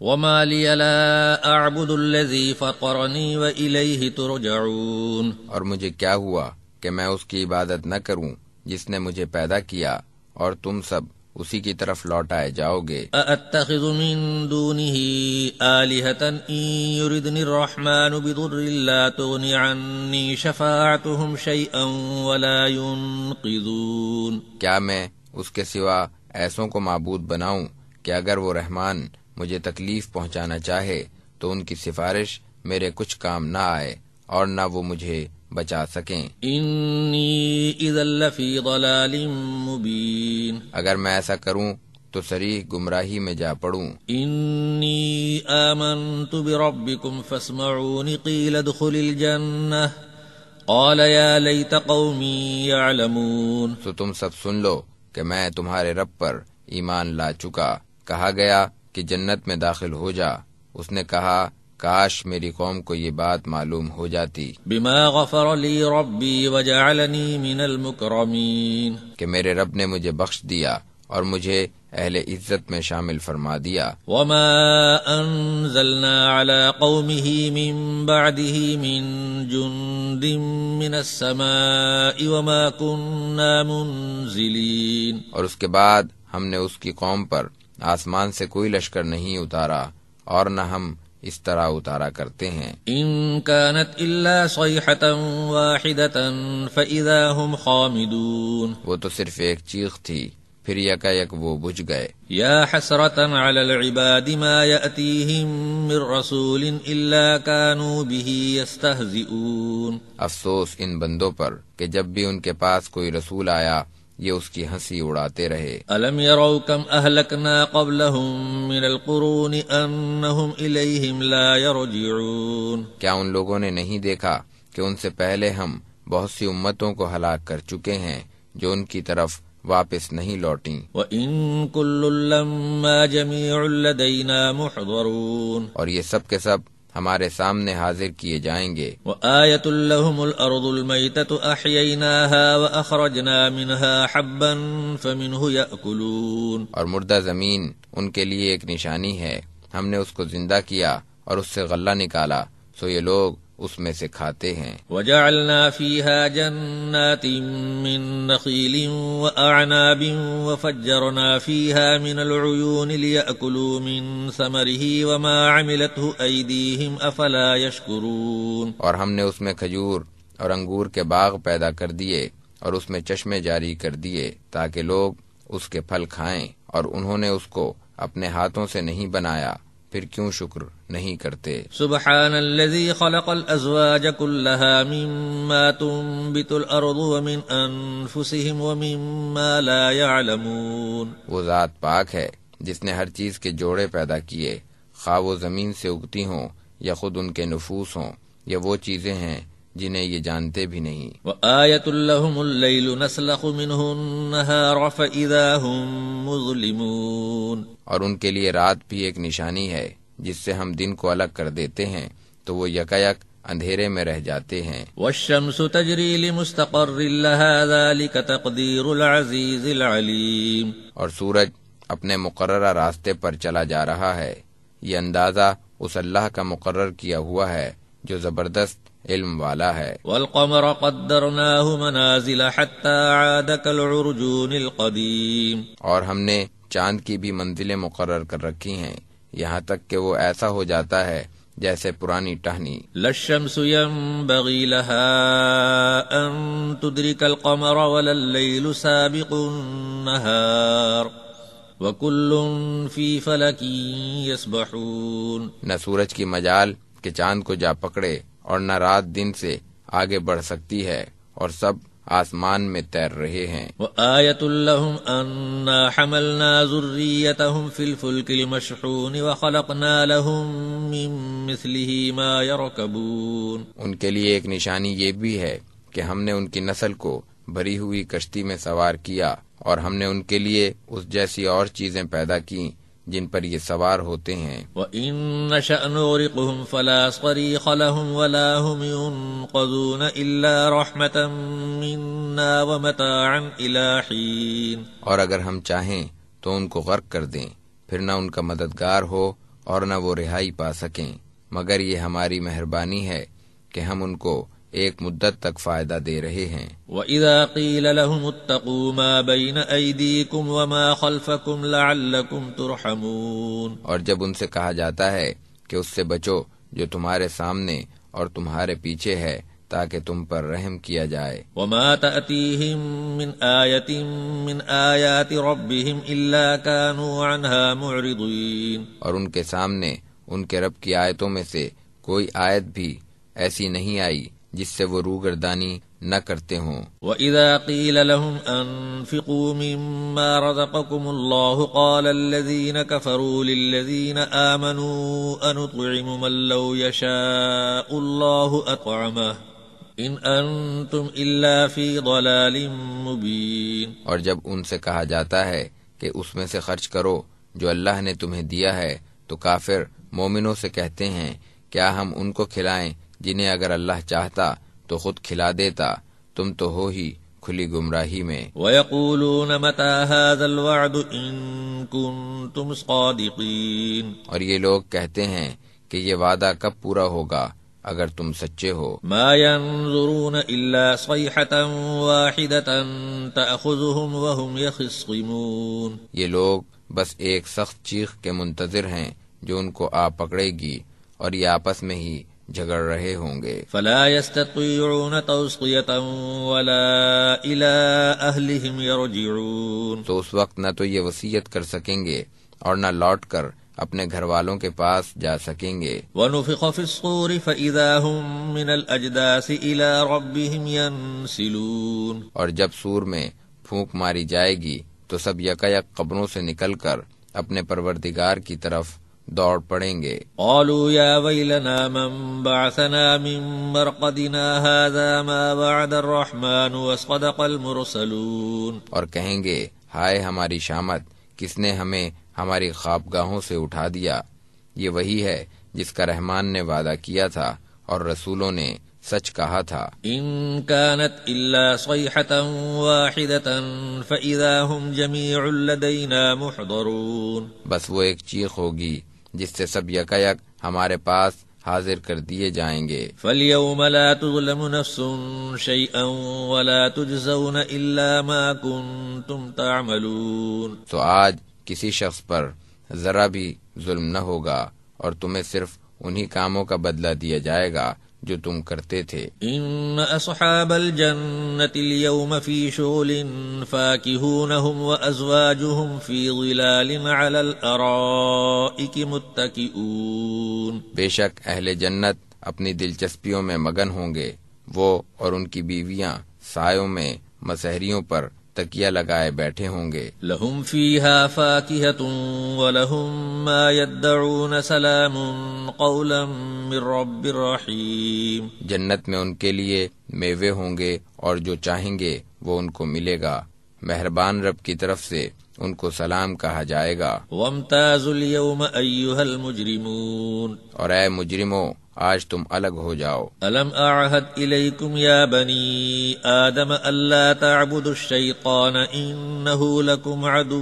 وما لي لا أعبد الذي فطرني وإليه ترجعون، اور مجھے کیا ہوا کہ میں اس کی عبادت نہ کروں جس نے مجھے پیدا کیا اور تم سب اسی کی طرف لوٹائے جاؤ گے۔ أأتخذ من دونه آلهة إن يردني الرحمن بضر لا تغن عني شفاعتهم شيئا ولا ينقذون، کیا میں اس کے سوا ایسوں کو معبود بناؤں کہ اگر وہ رحمان مجھے تکلیف پہنچانا چاہے تو ان کی سفارش میرے کچھ کام نہ آئے اور نہ وہ مجھے بچا سکیں۔ إني إذا لفي ضلال مبين، اگر میں ایسا کروں تو صریح گمراہی میں جا پڑوں۔ إني آمنت بربكم فاسمعون قيل ادخل الجنة قال يا ليت قومي يعلمون، تو تم سب سن لو کہ میں تمہارے رب پر ایمان لا چکا۔ کہا گیا کہ جنت میں داخل ہو جا، اس نے کہا کاش میری قوم کو یہ بات معلوم ہو جاتی بما غفر لي ربي وجعلني من المكرمين، کہ میرے رب نے مجھے بخش دیا اور مجھے اہل عزت میں شامل فرما دیا۔ وما أنزلنا على قومه من بعده من جند من السماء وما كنا منزلين، اور اس کے بعد ہم نے اس کی قوم پر آسمان سے کوئی لشکر نہیں اتارا اور نہ ہم اس طرح اتارا کرتے ہیں۔ إن كانت إلا صيحة واحدة فإذا هم خامدون، وہ تو صرف ایک چیخ تھی، پھر یکا یک وہ بجھ گئے۔ يا حسرة على العباد ما يأتيهم من رسول إلا كانوا به يستهزئون، افسوس ان بندوں پر کہ جب بھی ان کے پاس کوئی رسول آیا یہ اس کی ہنسی اڑاتے رہے۔ ألم يروا كم أهلكنا قبلهم من القرون أنهم إليهم لا يرجعون، کیا ان لوگوں نے نہیں دیکھا کہ ان سے پہلے ہم بہت سی امتوں کو ہلاک کر چکے ہیں جو ان کی طرف واپس نہیں لوٹیں۔ وَإِن كُلٌّ لَّمَّا جَمِيعٌ لَّدَيْنَا مُحْضَرُونَ، اور یہ سب کے سب ہمارے سامنے حاضر کیے جائیں گے۔ وَآيَةٌ لَّهُمُ الْأَرْضُ الْمَيْتَةُ أَحْيَيْنَاهَا وَأَخْرَجْنَا مِنْهَا حَبًّا فَمِنْهُ يَأْكُلُونَ، اور مردہ زمین ان کے لیے ایک نشانی ہے، ہم نے اس کو زندہ کیا اور اس سے غلہ نکالا سو یہ لوگ اس میں سے کھاتے ہیں۔ وَجَعَلْنَا فِيهَا جَنَّاتٍ مِّن نَّخِيلٍ وَأَعْنَابٍ وَفَجَّرْنَا فِيهَا مِنَ الْعُيُونِ لِيَأْكُلُوا مِن ثَمَرِهِ وَمَا عَمِلَتْهُ أَيْدِيهِمْ أَفَلَا يَشْكُرُونَ، اور ہم نے اس میں کھجور اور انگور کے باغ پیدا کر دیے اور اس میں چشمے جاری کر دیے تاکہ لوگ اس کے پھل کھائیں، اور انہوں نے اس کو اپنے ہاتھوں سے نہیں بنایا، پھر کیوں شکر نہیں کرتے۔ سبحان الذي خلق الأزواج كلها مما تنبت الأرض ومن أنفسهم ومما لا يعلمون، وہ ذات پاک ہے جس نے ہر چیز کے جوڑے پیدا کیے، خواہ وہ زمین سے اگتی ہوں یا خود ان کے نفوس ہوں یا وہ چیزیں ہیں جنہیں یہ جانتے بھی نہیں۔ وآية لهم الليل نسلخ منه النهار فإذا هم مظلمون، اور ان کے لیے رات بھی ایک نشانی ہے جس سے ہم دن کو الگ کر دیتے ہیں تو وہ یکایک اندھیرے میں رہ جاتے ہیں۔ والشمس تجری لمستقر لها ذلك تقدير العزيز العليم، اور سورج اپنے مقررہ راستے پر چلا جا رہا ہے، یہ اندازہ اس اللہ کا مقرر کیا ہوا ہے جو زبردست علم والا ہے۔ والقمر قدرناه منازل حتى عاد كالعرجون القديم، اور ہم نے چاند کی بھی منزلیں مقرر کر رکھی ہیں یہاں تک کہ وہ ایسا ہو جاتا ہے جیسے پرانی ٹہنی۔ لا الشمس ينبغي لها أن تدرك القمر ولا الليل سابق النهار وكل في فلك يسبحون، نہ سورج کی مجال کہ چاند کو جا پکڑے اور نہ رات دن سے آگے بڑھ سکتی ہے، اور سب آسمان میں تیر رہے ہیں۔ وآية لهم أنا حملنا ذريتهم في الفلك المشحون وخلقنا لهم من مثله ما يركبون، ان کے لیے ایک نشانی یہ بھی ہے کہ ہم نے ان کی نسل کو بھری ہوئی کشتی میں سوار کیا، اور ہم نے ان کے لیے اس جیسی اور چیزیں پیدا کیں جن پر یہ سوار ہوتے ہیں۔ وَإِن نَّشَأْ نُغْرِقْهُمْ فَلَا صَرِيخَ لَهُمْ وَلَا هُمْ يُنقَذُونَ إِلَّا رَحْمَةً مِّنَّا وَمَتَاعًا إِلَىٰ حِينٍ، اور اگر ہم چاہیں تو ان کو غرق کر دیں، پھر نہ ان کا مددگار ہو اور نہ وہ رہائی پا سکیں، مگر یہ ہماری مہربانی ہے کہ ہم ان کو ایک مدت تک فائدہ دے رہے ہیں۔ وَإِذَا قِيلَ لَهُمُ اتَّقُوا مَا بَيْنَ أَيْدِيكُمْ وَمَا خَلْفَكُمْ لَعَلَّكُمْ تُرْحَمُونَ، اور جب ان سے کہا جاتا ہے کہ اس سے بچو جو تمہارے سامنے اور تمہارے پیچھے ہے تاکہ تم پر رحم کیا جائے۔ وَمَا تَأْتِيهِم مِّنْ آيَةٍ مِّنْ آيَاتِ رَبِّهِمْ إِلَّا كَانُوا عَنْهَا مُعْرِضِينَ، اور ان کے سامنے ان کے رب کی آیتوں میں سے کوئی آیت بھی ایسی نہیں آئی جس سے وہ روگردانی نہ کرتے ہوں۔ وَإِذَا قِيلَ لَهُمْ أَنفِقُوا مِمَّا رَزَقَكُمُ اللَّهُ قَالَ الَّذِينَ كَفَرُوا لِلَّذِينَ آمَنُوا أَنُطْعِمُ مَن لَّوْ يَشَاءُ اللَّهُ أَطْعَمَهُ إِنْ أَنْتُمْ إِلَّا فِي ضَلَالٍ مُّبِينٍ، اور جب ان سے کہا جاتا ہے کہ اس میں سے خرچ کرو جو اللہ نے تمہیں دیا ہے، تو کافر مومنوں سے کہتے ہیں کیا ہم ان کو کھلائیں جنہیں اگر اللہ چاہتا تو خود کھلا دیتا، تم تو ہو ہی کھلی گمراہی میں۔ وَيَقُولُونَ مَتَى هَذَا الْوَعْدُ إِن كُنتُمْ صَادِقِينَ، اور یہ لوگ کہتے ہیں کہ یہ وعدہ کب پورا ہوگا اگر تم سچے ہو۔ مَا يَنظُرُونَ إِلَّا صَيْحَةً وَاحِدَةً تَأْخُذُهُمْ وَهُمْ يَخِصِّمُونَ، یہ لوگ بس ایک سخت چیخ کے منتظر ہیں جو ان کو آ پکڑے گی اور یہ آپس میں ہی جھگڑ رہے ہوں گے۔ فَلَا يَسْتَطِيعُونَ تَوْصِيَةً وَلَا إِلَىٰ أَهْلِهِمْ يَرْجِعُونَ، تو اس وقت نہ تو یہ وصیت کر سکیں گے اور نہ لوٹ کر اپنے گھر والوں کے پاس جا سکیں گے۔ وَنُفِخَ فِي الصُّورِ فَإِذَا هُم مِّنَ الْأَجْدَاثِ إِلَىٰ رَبِّهِمْ يَنْسِلُونَ، اور جب سور میں پھونک ماری جائے گی تو سب یکایک قبروں سے نکل کر اپنے پروردگار کی طرف دوڑ پڑیں گے۔ قالوا يا ويلنا من بعثنا من مرقدنا هذا ما وعد الرحمن وصدق المرسلون، اور کہیں گے ہائے ہماری شامت، کس نے ہمیں ہماری خوابگاہوں سے اٹھا دیا، یہ وہی ہے جس کا رحمان نے وعدہ کیا تھا اور رسولوں نے سچ کہا تھا۔ ان كانت الا صيحة واحدة فاذا هم جميع لدينا محضرون، بس وہ ایک چیخ ہوگی جس سے سب یکایک ہمارے پاس حاضر کر دیے جائیں گے۔ فاليوم لا تظلم نفس شيئا ولا تجزون الا ما كنتم تعملون، تو آج کسی شخص پر ذرا بھی ظلم نہ ہوگا اور تمہیں صرف انہی کاموں کا بدلہ دیا جائے گا جو تم کرتے تھے۔ ان اصحاب الجنة اليوم في شغل فاكهون هم وازواجهم في ظلال على الارائك متكئون، بے شک اہل جنت اپنی دلچسپیوں میں مگن ہوں گے، وہ اور ان کی بیویاں سایوں میں مسہریوں پر تکیہ لگائے بیٹھے ہوں گے۔ لهم فيها فاكهة ولهم ما يدعون سلام قولا من رب رحيم، جنت میں ان کے لیے میوے ہوں گے اور جو چاہیں گے وہ ان کو ملے گا، مہربان رب کی طرف سے ان کو سلام کہا جائے گا۔ وامتازوا اليوم ايها المجرمون، اور اے مجرموں آج تم الگ ہو جاؤ۔ ألم أعهد إليكم يا بني آدم ألا تعبدوا الشيطان إنه لكم عدو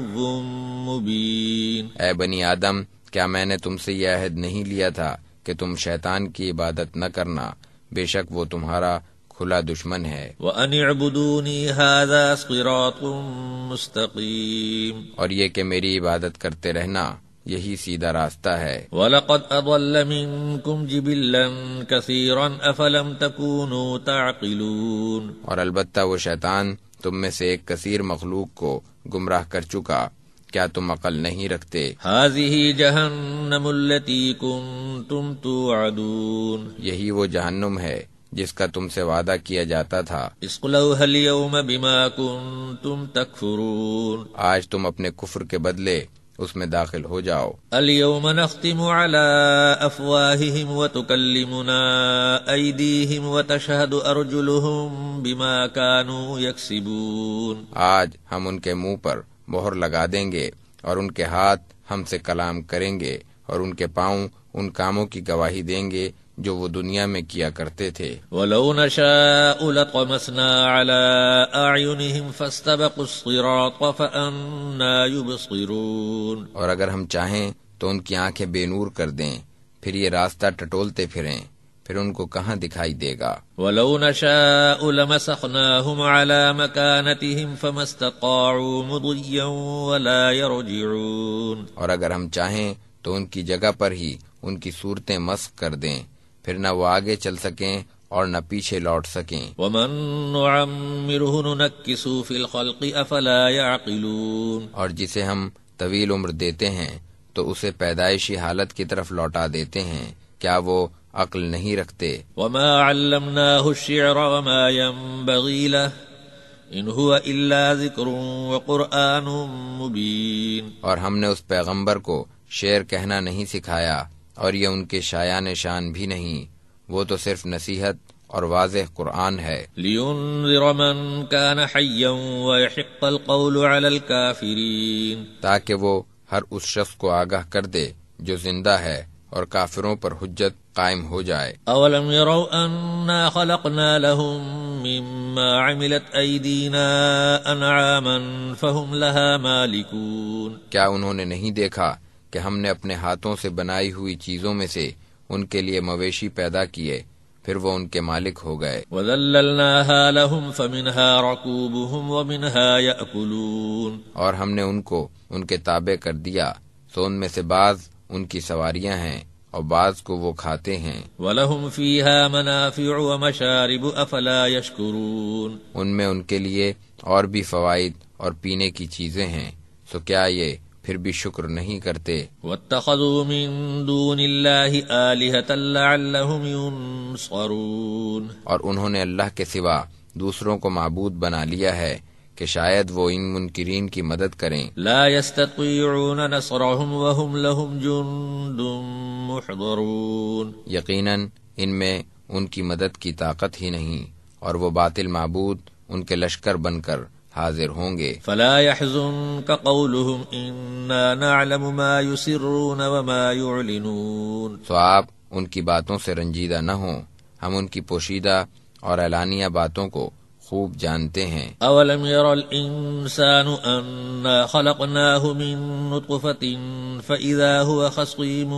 مبين، اے بنی آدم کیا میں نے تم سے یہ عہد نہیں لیا تھا کہ تم شیطان کی عبادت نہ کرنا، بے شک وہ تمہارا کھلا دشمن ہے۔ وَأَنِ اعْبُدُونِي هَذَا صِرَاطٌ مُسْتَقِيمٌ، اور یہ کہ میری عبادت کرتے رہنا یہی سیدھا راستہ ہے۔ وَلَقَدْ أَضَلَّ مِنْكُمْ جِبِلًّا كَثِيرًا أَفَلَمْ تَكُونُوا تَعْقِلُونَ، اور البتہ وہ شیطان تم میں سے ایک کثیر مخلوق کو گمراہ کر چکا، کیا تم عقل نہیں رکھتے؟ هَذِهِ جَهَنَّمُ الَّتِي كُنْتُمْ تُوعَدُونَ، یہی وہ جہنم ہے جس کا تم سے وعدہ کیا جاتا تھا۔ اصْلَوْهَا الْيَوْمَ بِمَا كُنْتُمْ تَكْفُرُونَ، آج تم اپنے کفر کے بدلے اس میں داخل ہو جاؤ۔ الْيَوْمَ نَخْتِمُ عَلَىٰ أَفْوَاهِهِمْ وَتُكَلِّمُنَا أَيْدِيهِمْ وَتَشْهَدُ أَرْجُلُهُمْ بِمَا كَانُوا يَكْسِبُونَ، آج ہم ان کے منہ پر مہر لگا دیں گے اور ان کے ہاتھ ہم سے کلام کریں گے اور ان کے پاؤں ان کاموں کی گواہی دیں گے جو وہ دنیا میں کیا کرتے تھے۔ وَلَوْ نَشَاءُ لَطَمَسْنَا عَلَىٰ أَعْيُنِهِمْ فَاسْتَبَقُوا الصِّرَاطَ فَأَنَّىٰ يُبْصِرُونَ، اور اگر ہم چاہیں تو ان کی آنکھیں بے نور کر دیں، پھر یہ راستہ ٹٹولتے پھریں، پھر ان کو کہاں دکھائی دے گا۔ وَلَوْ نَشَاءُ لَمَسَخْنَاهُمْ عَلَى مَكَانَتِهِمْ فَمَا اسْتَطَاعُوا مُضِيًّا وَلَا يَرْجِعُونَ، اور اگر ہم چاہیں تو ان کی جگہ پر ہی ان کی صورتیں مسخ کر دیں، پھر نہ وہ آگے چل سکیں اور نہ پیچھے لوٹ سکیں۔ وَمَن نُعَمِّرْهُ نُنَكِّسُهُ فِي الْخَلْقِ أَفَلَا يَعْقِلُونَ، اور جسے ہم طویل عمر دیتے ہیں تو اسے پیدائشی حالت کی طرف لوٹا دیتے ہیں، کیا وہ عقل نہیں رکھتے؟ وَمَا عَلَّمْنَاهُ الشِّعْرَ وَمَا يَنبَغِي لَهُ إِنْ هُوَ إِلَّا ذِكْرٌ وَقُرْآنٌ مُبِينٌ، اور ہم نے اس پیغمبر کو شعر کہنا نہیں سکھایا اور یہ ان کے شایان شان بھی نہیں، وہ تو صرف نصیحت اور واضح قرآن ہے۔ لِيُنذِرَ مَن كَانَ حَيًّا وَيَحِقَّ الْقَوْلُ عَلَى الْكَافِرِينَ، تاکہ وہ ہر اس شخص کو آگاہ کر دے جو زندہ ہے اور کافروں پر حجت قائم ہو جائے۔ أَوَلَمْ يَرَوْا أَنَّا خَلَقْنَا لَهُم مِّمَّا عَمِلَتْ أَيْدِينَا أَنْعَامًا فَهُمْ لَهَا مَالِكُونَ، کیا انہوں نے نہیں دیکھا کہ ہم نے اپنے ہاتھوں سے بنائی ہوئی چیزوں میں سے ان کے لیے مویشی پیدا کیے، پھر وہ ان کے مالک ہو گئے۔ وَذَلَّلْنَاهَا لَهُمْ فَمِنْهَا رَكُوبُهُمْ وَمِنْهَا يَأْكُلُونَ، اور ہم نے ان کو ان کے تابع کر دیا، سو ان میں سے بعض ان کی سواریاں ہیں اور بعض کو وہ کھاتے ہیں۔ وَلَهُمْ فِيهَا مَنَافِعُ وَمَشَارِبُ أَفَلَا يَشْكُرُونَ، ان میں ان کے لیے اور بھی فوائد اور پینے کی چیزیں ہیں، سو کیا یہ پھر بھی شکر نہیں کرتے؟ وَاتَّخَذُوا مِن دُونِ اللَّهِ آلِهَةً لَعَلَّهُمْ يُنصَرُونَ، اور انہوں نے اللہ کے سوا دوسروں کو معبود بنا لیا ہے کہ شاید وہ ان منکرین کی مدد کریں۔ لا يستطيعون نصرهم وهم لهم جند محضرون، یقیناً ان میں ان کی مدد کی طاقت ہی نہیں، اور وہ باطل معبود ان کے لشکر بن کر حاضر ہوں گے۔ فلا يحزنك قولهم إنا نعلم ما يسرون وما يعلنون، سو آپ ان کی باتوں سے رنجیدہ نہ ہوں، ہم ان کی پوشیدہ اور اعلانیہ باتوں کو خوب جانتے ہیں۔ اولم ير الانسان انا خلقناه من نطفة فاذا هو خصيم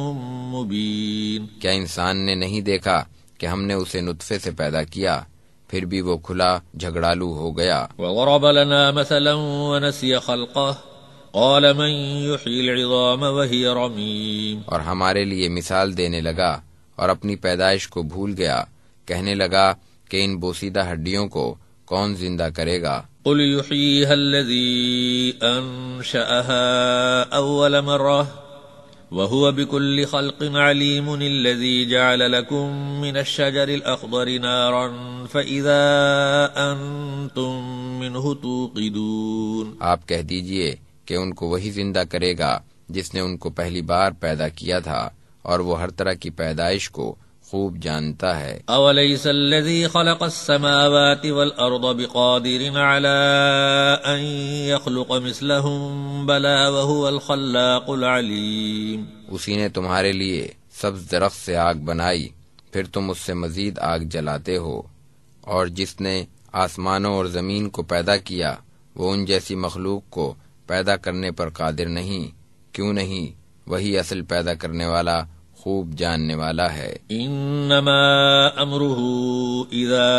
مبين، کیا انسان نے نہیں دیکھا کہ ہم نے اسے نطفے سے پیدا کیا، پھر بھی وہ کھلا جھگڑالو ہو گیا۔ وضرب لنا مثلا ونسي خلقه قال من يحيي العظام وهي رميم، اور ہمارے لیے مثال دینے لگا اور اپنی پیدائش کو بھول گیا، کہنے لگا کہ ان بوسیدہ ہڈیوں کو کون زندہ کرے گا؟ قل يحييها الذي أنشأها أول مرة وهو بكل خلق عليم الذي جعل لكم من الشجر الأخضر نارا فإذا أنتم منه توقدون، آپ کہہ دیجئے کہ ان کو وہی زندہ کرے گا جس نے ان کو پہلی بار پیدا کیا تھا، اور وہ ہر طرح کی پیدائش کو خوب جانتا ہے۔ أوليس الذي خلق السماوات والأرض بقادر على أن يخلق مثلهم بلى وهو الخلاق العليم، اسی نے تمہارے لیے سبز درخت سے آگ بنائی، پھر تم اس سے مزید آگ جلاتے ہو، اور جس نے آسمانوں اور زمین کو پیدا کیا وہ ان جیسی مخلوق کو پیدا کرنے پر قادر نہیں؟ کیوں نہیں؟ وہی اصل پیدا کرنے والا، خوب جاننے والا ہے۔ انما امره اذا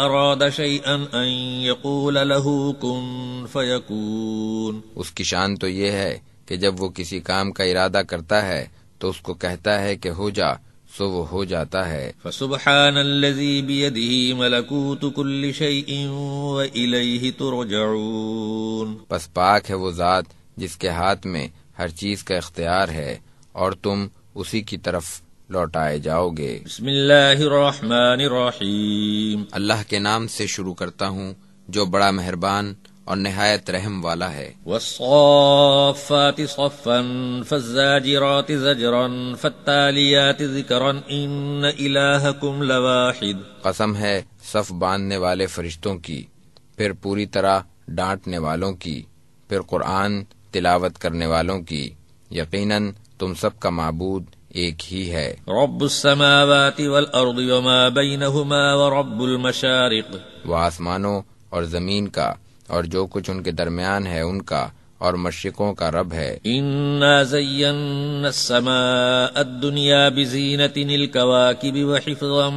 اراد شيئا ان يقول له كن فيكون، اس کی شان تو یہ ہے کہ جب وہ کسی کام کا ارادہ کرتا ہے تو اس کو کہتا ہے کہ ہو جا، سو وہ ہو جاتا ہے۔ فسبحان الذي بيده ملكوت كل شيء واليه ترجعون، پس پاک ہے وہ ذات جس کے ہاتھ میں ہر چیز کا اختیار ہے اور تم اسی کی طرف لوٹائے جاؤ گے۔ بسم اللہ الرحمن الرحیم، اللہ کے نام سے شروع کرتا ہوں جو بڑا مہربان اور نہایت رحم والا ہے۔ والصافات صفا فالزاجرات زجرا فالتالیات ذکرا ان الہکم لواحد، قسم ہے صف باندھنے والے فرشتوں کی، پھر پوری طرح ڈانٹنے والوں کی، پھر قرآن تلاوت کرنے والوں کی، یقیناً تم سب کا معبود ایک ہی ہے۔ رب السماوات والارض وما بینہما ورب المشارق، وہ آسمانوں اور زمین کا اور جو کچھ ان کے درمیان ہے ان کا، اور مشرقوں کا رب ہے۔ إنا زينا السماء الدنيا بزينة الكواكب وحفظا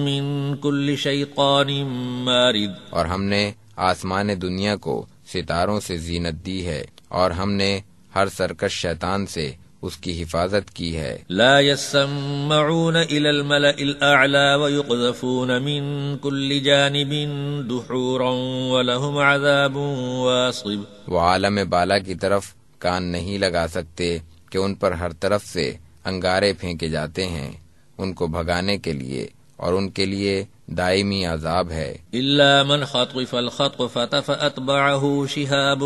من كل شيطان مارد، اور ہم نے آسمان دنیا کو ستاروں سے زینت دی ہے، اور ہم نے ہر سرکش شیطان سے اس کی حفاظت کی ہے۔ لا يسمعون إلى الملأ الأعلى ويقذفون من كل جانب دحورا ولهم عذاب واصب، وہ عالم بالا کی طرف کان نہیں لگا سکتے کہ ان پر ہر طرف سے انگارے پھینکے جاتے ہیں، ان کو بھگانے کے لیے، اور ان کے لیے دائمی عذاب ہے۔ إلا من خطف الخطف فأتبعه شهاب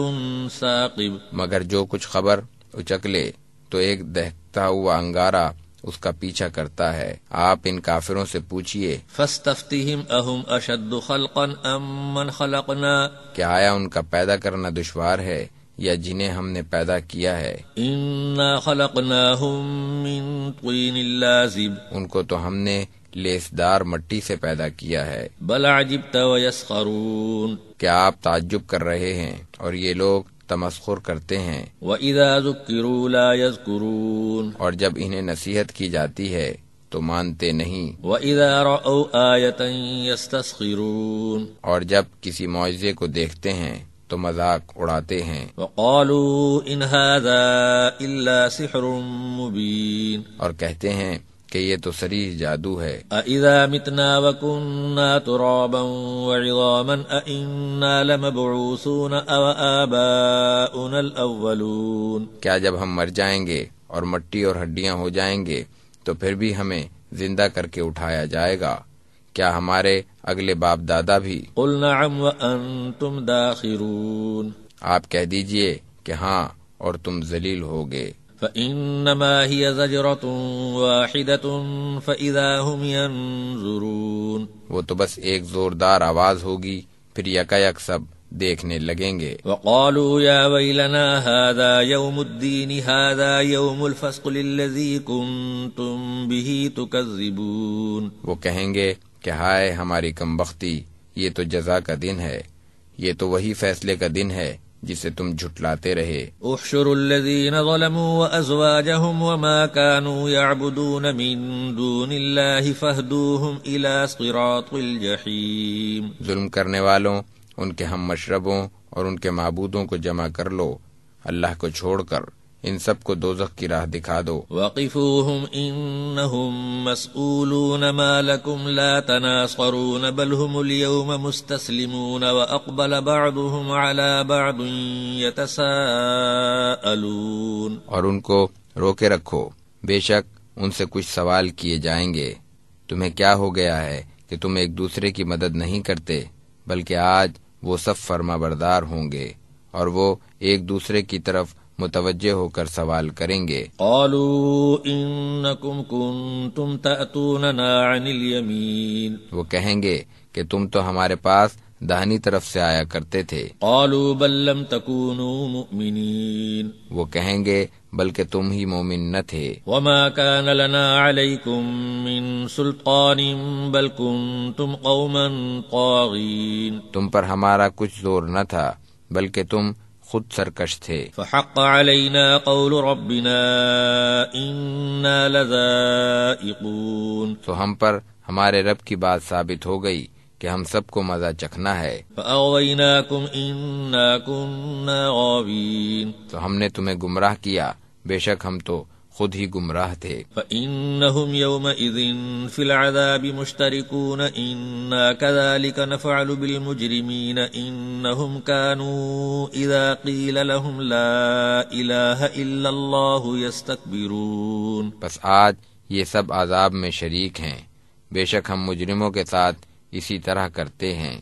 ثاقب، مگر جو کچھ خبر اچک لے تو ایک دہتا ہوا انگارہ اس کا پیچھا کرتا ہے۔ آپ ان کافروں سے پوچھئے، فاستفتهم أهم أشد خلقا أم من خلقنا، کہ آیا ان کا پیدا کرنا دشوار ہے یا جنہیں ہم نے پیدا کیا ہے؟ إنا خلقناهم من طين لازب، ان کو تو ہم نے لیسدار مٹی سے پیدا کیا ہے۔ بل عجبت ويسخرون، کیا آپ تعجب کر رہے ہیں اور یہ لوگ تمسخر کرتے ہیں؟ وإذا ذكروا لا يذكرون، اور جب انہیں نصیحت کی جاتی ہے تو مانتے نہیں، وإذا رأوا آية يستسخرون، اور جب کسی معجزے کو دیکھتے ہیں تو مذاق اڑاتے ہیں، وقالوا إن هذا إلا سحر مبين، اور کہتے ہیں کہ یہ تو صریح جادو ہے۔ أإذا متنا وكنا ترابا وعظاما أإنا لمبعوثون أو آباؤنا الأولون، کیا جب ہم مر جائیں گے اور مٹی اور ہڈیاں ہو جائیں گے تو پھر بھی ہمیں زندہ کر کے اٹھایا جائے گا؟ کیا ہمارے اگلے باپ دادا بھی؟ قل نعم وأنتم داخرون، آپ کہہ دیجئے کہ ہاں اور تم ذلیل ہوگے۔ فإنما هي زجرة واحدة فإذا هم ينظرون، وہ تو بس ایک زوردار آواز ہوگی، پھر یکا یک سب دیکھنے لگیں گے۔ وقالوا يا ويلنا هذا يوم الدين هذا يوم الفصل الذي كنتم به تكذبون، وہ کہیں گے کہ ہائے ہماری کمبختی، یہ تو جزا کا دن ہے، یہ تو وہی فیصلے کا دن ہے جسے تم جھٹلاتے رہے۔ احشروا الذين ظلموا وأزواجهم وما كانوا يعبدون من دون الله فاهدوهم إلى صراط الجحيم، ظلم کرنے والوں، ان کے ہم مشربوں اور ان کے معبودوں کو جمع کر لو، اللہ کو چھوڑ کر ان سب کو دوزخ کی راہ دکھا دو۔ وقفوهم إنهم مسؤولون ما لكم لا تناصرون بل هم اليوم مستسلمون وأقبل بعضهم على بعض يتساءلون، اور ان کو روکے رکھو، بے شک ان سے کچھ سوال کیے جائیں گے۔ تمہیں کیا ہو گیا ہے کہ تم ایک دوسرے کی مدد نہیں کرتے؟ بلکہ آج وہ سب فرما بردار ہوں گے اور وہ ایک دوسرے کی طرف متوجہ ہو کر سوال کریں گے۔ قالوا انکم کنتم تأتوننا عن الیمین، وہ کہیں گے کہ تم تو ہمارے پاس داہنی طرف سے آیا کرتے تھے۔ قالوا بل لم تکونوا مؤمنین، وہ کہیں گے بلکہ تم ہی مومن نہ تھے۔ وما كان لنا عليكم من سلطان بل كنتم قوما طاغین، تم پر ہمارا کچھ زور نہ تھا بلکہ تم خود سرکش تھے۔ فحق علينا قول ربنا إنا لذائقون، تو ہم پر ہمارے رب کی بات ثابت ہو گئی کہ ہم سب کو مزہ چکھنا ہے۔ فأغويناكم إنا كنا غاوين، تو ہم نے تمہیں گمراہ کیا، بے شک ہم تو خود ہی گمراہ تھے۔ فإنهم يومئذ في العذاب مشتركون إنا كذلك نفعل بالمجرمين إنهم كانوا إذا قيل لهم لا إله إلا الله يستكبرون، بس آج یہ سب عذاب میں شریک ہیں، بے شک ہم مجرموں کے ساتھ اسی طرح کرتے ہیں۔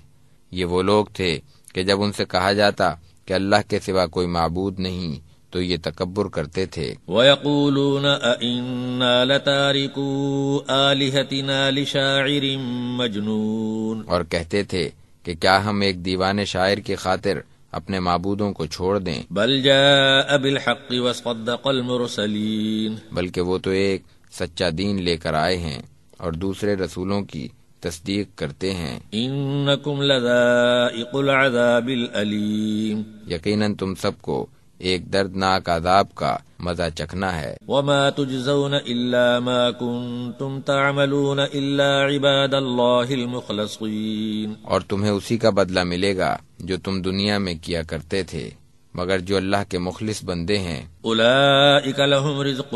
یہ وہ لوگ تھے کہ جب ان سے کہا جاتا کہ اللہ کے سوا کوئی معبود نہیں تو یہ تکبر کرتے تھے۔ وَيَقُولُونَ أَإِنَّا لَتَارِكُو آلِهَتِنَا لِشَاعِرٍ مَجْنُونَ، اور کہتے تھے کہ کیا ہم ایک دیوانے شاعر کی خاطر اپنے معبودوں کو چھوڑ دیں؟ بل جاء بالحق وصدق المرسلین، بلکہ وہ تو ایک سچا دین لے کر آئے ہیں اور دوسرے رسولوں کی تصدیق کرتے ہیں۔ انکم لذائق العذاب الالیم، یقیناً تم سب کو ایک دردناک عذاب کا مزہ چکھنا ہے۔ وما تجزون الا ما كنتم تعملون الا عباد اللہ المخلصین، اور تمہیں اسی کا بدلہ ملے گا جو تم دنیا میں کیا کرتے تھے، مگر جو اللہ کے مخلص بندے ہیں۔ اولئک لهم رزق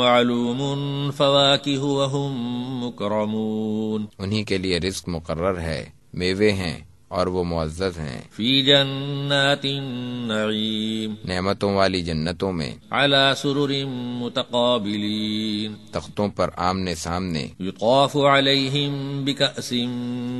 معلوم فواکہ وهم مکرمون، انہی کے لیے رزق مقرر ہے، میوے ہیں اور وہ معزز ہیں۔ فی جنات النعیم، نعمتوں والی جنتوں میں، علی سرر متقابلین، تختوں پر آمنے سامنے، یطاف علیہم بکأس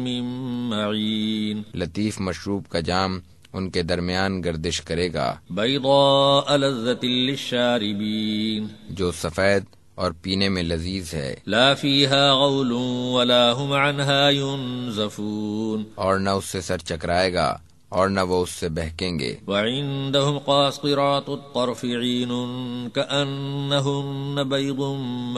من معین، لطیف مشروب کا جام ان کے درمیان گردش کرے گا، بیضاء لذۃ للشاربین، جو سفید اور پینے میں لذیذ ہے، لا فیہا غول ولا هم عنہا ینزفون، اور نہ اس سے سر چکرائے گا اور نہ وہ اس سے بہکیں گے۔ وعندهم قاصرات الطرف عین کأنہن بیض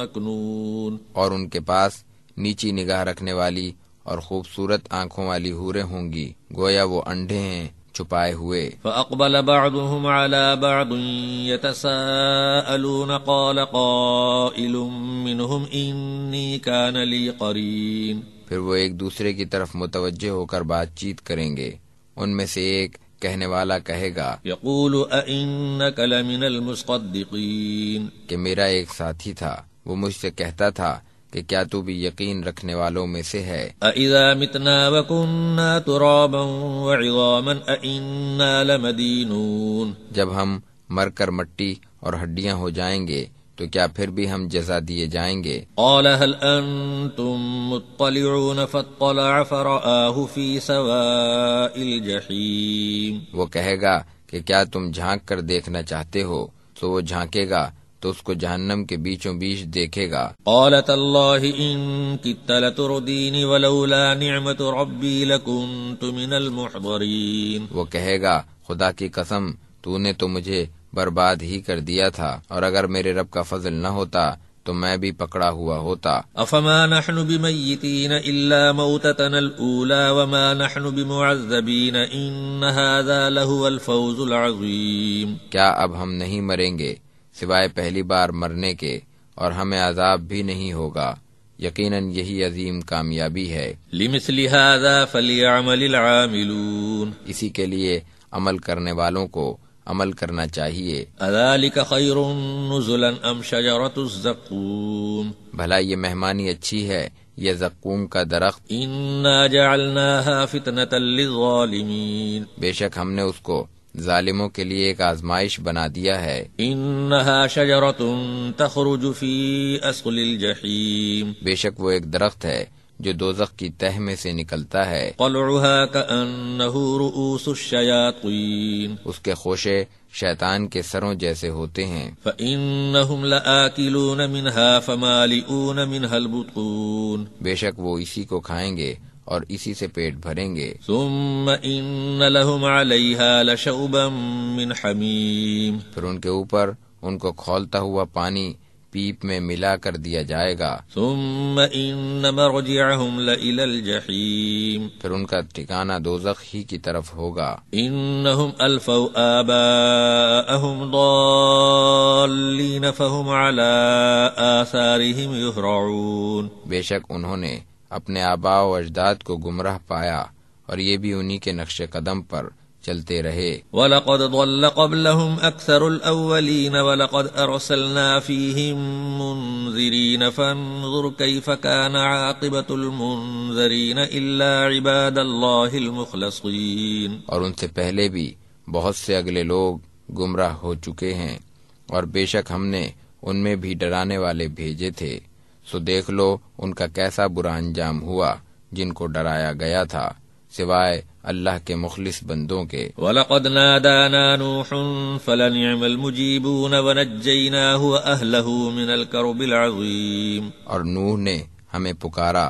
مکنون، اور ان کے پاس نیچی نگاہ رکھنے والی اور خوبصورت آنکھوں والی حوریں ہوں گی، گویا وہ انڈے ہیں چھپائے ہوئے۔ فأقبل بعضهم على بعض يتساءلون قال قائل منهم إني كان لي قرين، پھر وہ ایک دوسرے کی طرف متوجہ ہو کر بات چیت کریں گے، ان میں سے ایک کہنے والا کہے گا، يقول أئنك لمن المصدقين، کہ میرا ایک ساتھی تھا، وہ مجھ سے کہتا تھا کہ کیا تو بھی یقین رکھنے والوں میں سے ہے؟ أَإِذَا مِتْنَا وَكُنَّا تُرَابًا وَعِظَامًا أَإِنَّا لَمَدِينُونَ، جب ہم مر کر مٹی اور ہڈیاں ہو جائیں گے تو کیا پھر بھی ہم جزا دیے جائیں گے؟ قال هل أنتم مطلعون فاطلع فرآه في سواء الجحيم، وہ کہے گا کہ کیا تم جھانک کر دیکھنا چاہتے ہو، تو وہ جھانکے گا تو اس کو جہنم کے بیچوں بیچ دیکھے گا۔ قال تاللہ ان کدت لتردین ولولا نعمت ربی لکنت من المحضرین، وہ کہے گا خدا کی قسم تو نے تو مجھے برباد ہی کر دیا تھا، اور اگر میرے رب کا فضل نہ ہوتا تو میں بھی پکڑا ہوا ہوتا۔ افما نحن بمیتین الا موتتنا الاولی وما نحن بمعذبین ان هذا لهو الفوز العظیم، کیا اب ہم نہیں مریں گے سوائے پہلی بار مرنے کے، اور ہمیں عذاب بھی نہیں ہوگا، یقیناً یہی عظیم کامیابی ہے۔ لمثل هذا فلیعمل العاملون، اسی کے لیے عمل کرنے والوں کو عمل کرنا چاہیے۔ اذالک خیر نزلا ام شجرۃ الزقوم، بھلا یہ مہمانی اچھی ہے یہ زقوم کا درخت؟ انا جعلناها فتنة للظالمین، بے شک ہم نے اس کو ظالموں کے لیے ایک آزمائش بنا دیا ہے۔ انها شجرۃ تخرج فی اصل الجحیم، بے شک وہ ایک درخت ہے جو دوزخ کی تہ میں سے نکلتا ہے، طلعها كأنه رؤوس الشیاطین، اس کے خوشے شیطان کے سروں جیسے ہوتے ہیں۔ فإنهم لآکلون منها فمالئون منها البطون، بے شک وہ اسی کو کھائیں گے اور اسی سے پیٹ بھریں گے۔ ثم ان لهم علیها لشوبا من حمیم، پھر ان کے اوپر ان کو کھولتا ہوا پانی پیپ میں ملا کر دیا جائے گا۔ ثم ان مرجعهم لإلى الجحیم، پھر ان کا ٹھکانہ دوزخ ہی کی طرف ہوگا۔ انهم الفوا آباءهم ضالین فهم على آثارهم يهرعون، بے شک انہوں نے اپنے آباء و اجداد کو گمراہ پایا اور یہ بھی انہی کے نقش قدم پر چلتے رہے۔ وَلَقَدْ ضَلَّ قَبْلَهُمْ أَكْثَرُ الْأَوَّلِينَ وَلَقَدْ أَرْسَلْنَا فِيهِمْ مُنذِرِينَ فَانظُرْ كَيْفَ كَانَ عَاقِبَةُ الْمُنذَرِينَ إِلَّا عِبَادَ اللَّهِ الْمُخْلَصِينَ، اور ان سے پہلے بھی بہت سے اگلے لوگ گمراہ ہو چکے ہیں، اور بے شک ہم نے ان میں بھی ڈرانے والے بھیجے تھے، سو دیکھ لو ان کا کیسا برا انجام ہوا جن کو ڈرایا گیا تھا، سوائے اللہ کے مخلص بندوں کے۔ وَلَقَدْ نَادَانَا نُوحٌ فَلَنِعْمَ الْمُجِيبُونَ وَنَجَّيْنَاهُ وَأَهْلَهُ مِنَ الْكَرْبِ الْعَظِيمِ، اور نوح نے ہمیں پکارا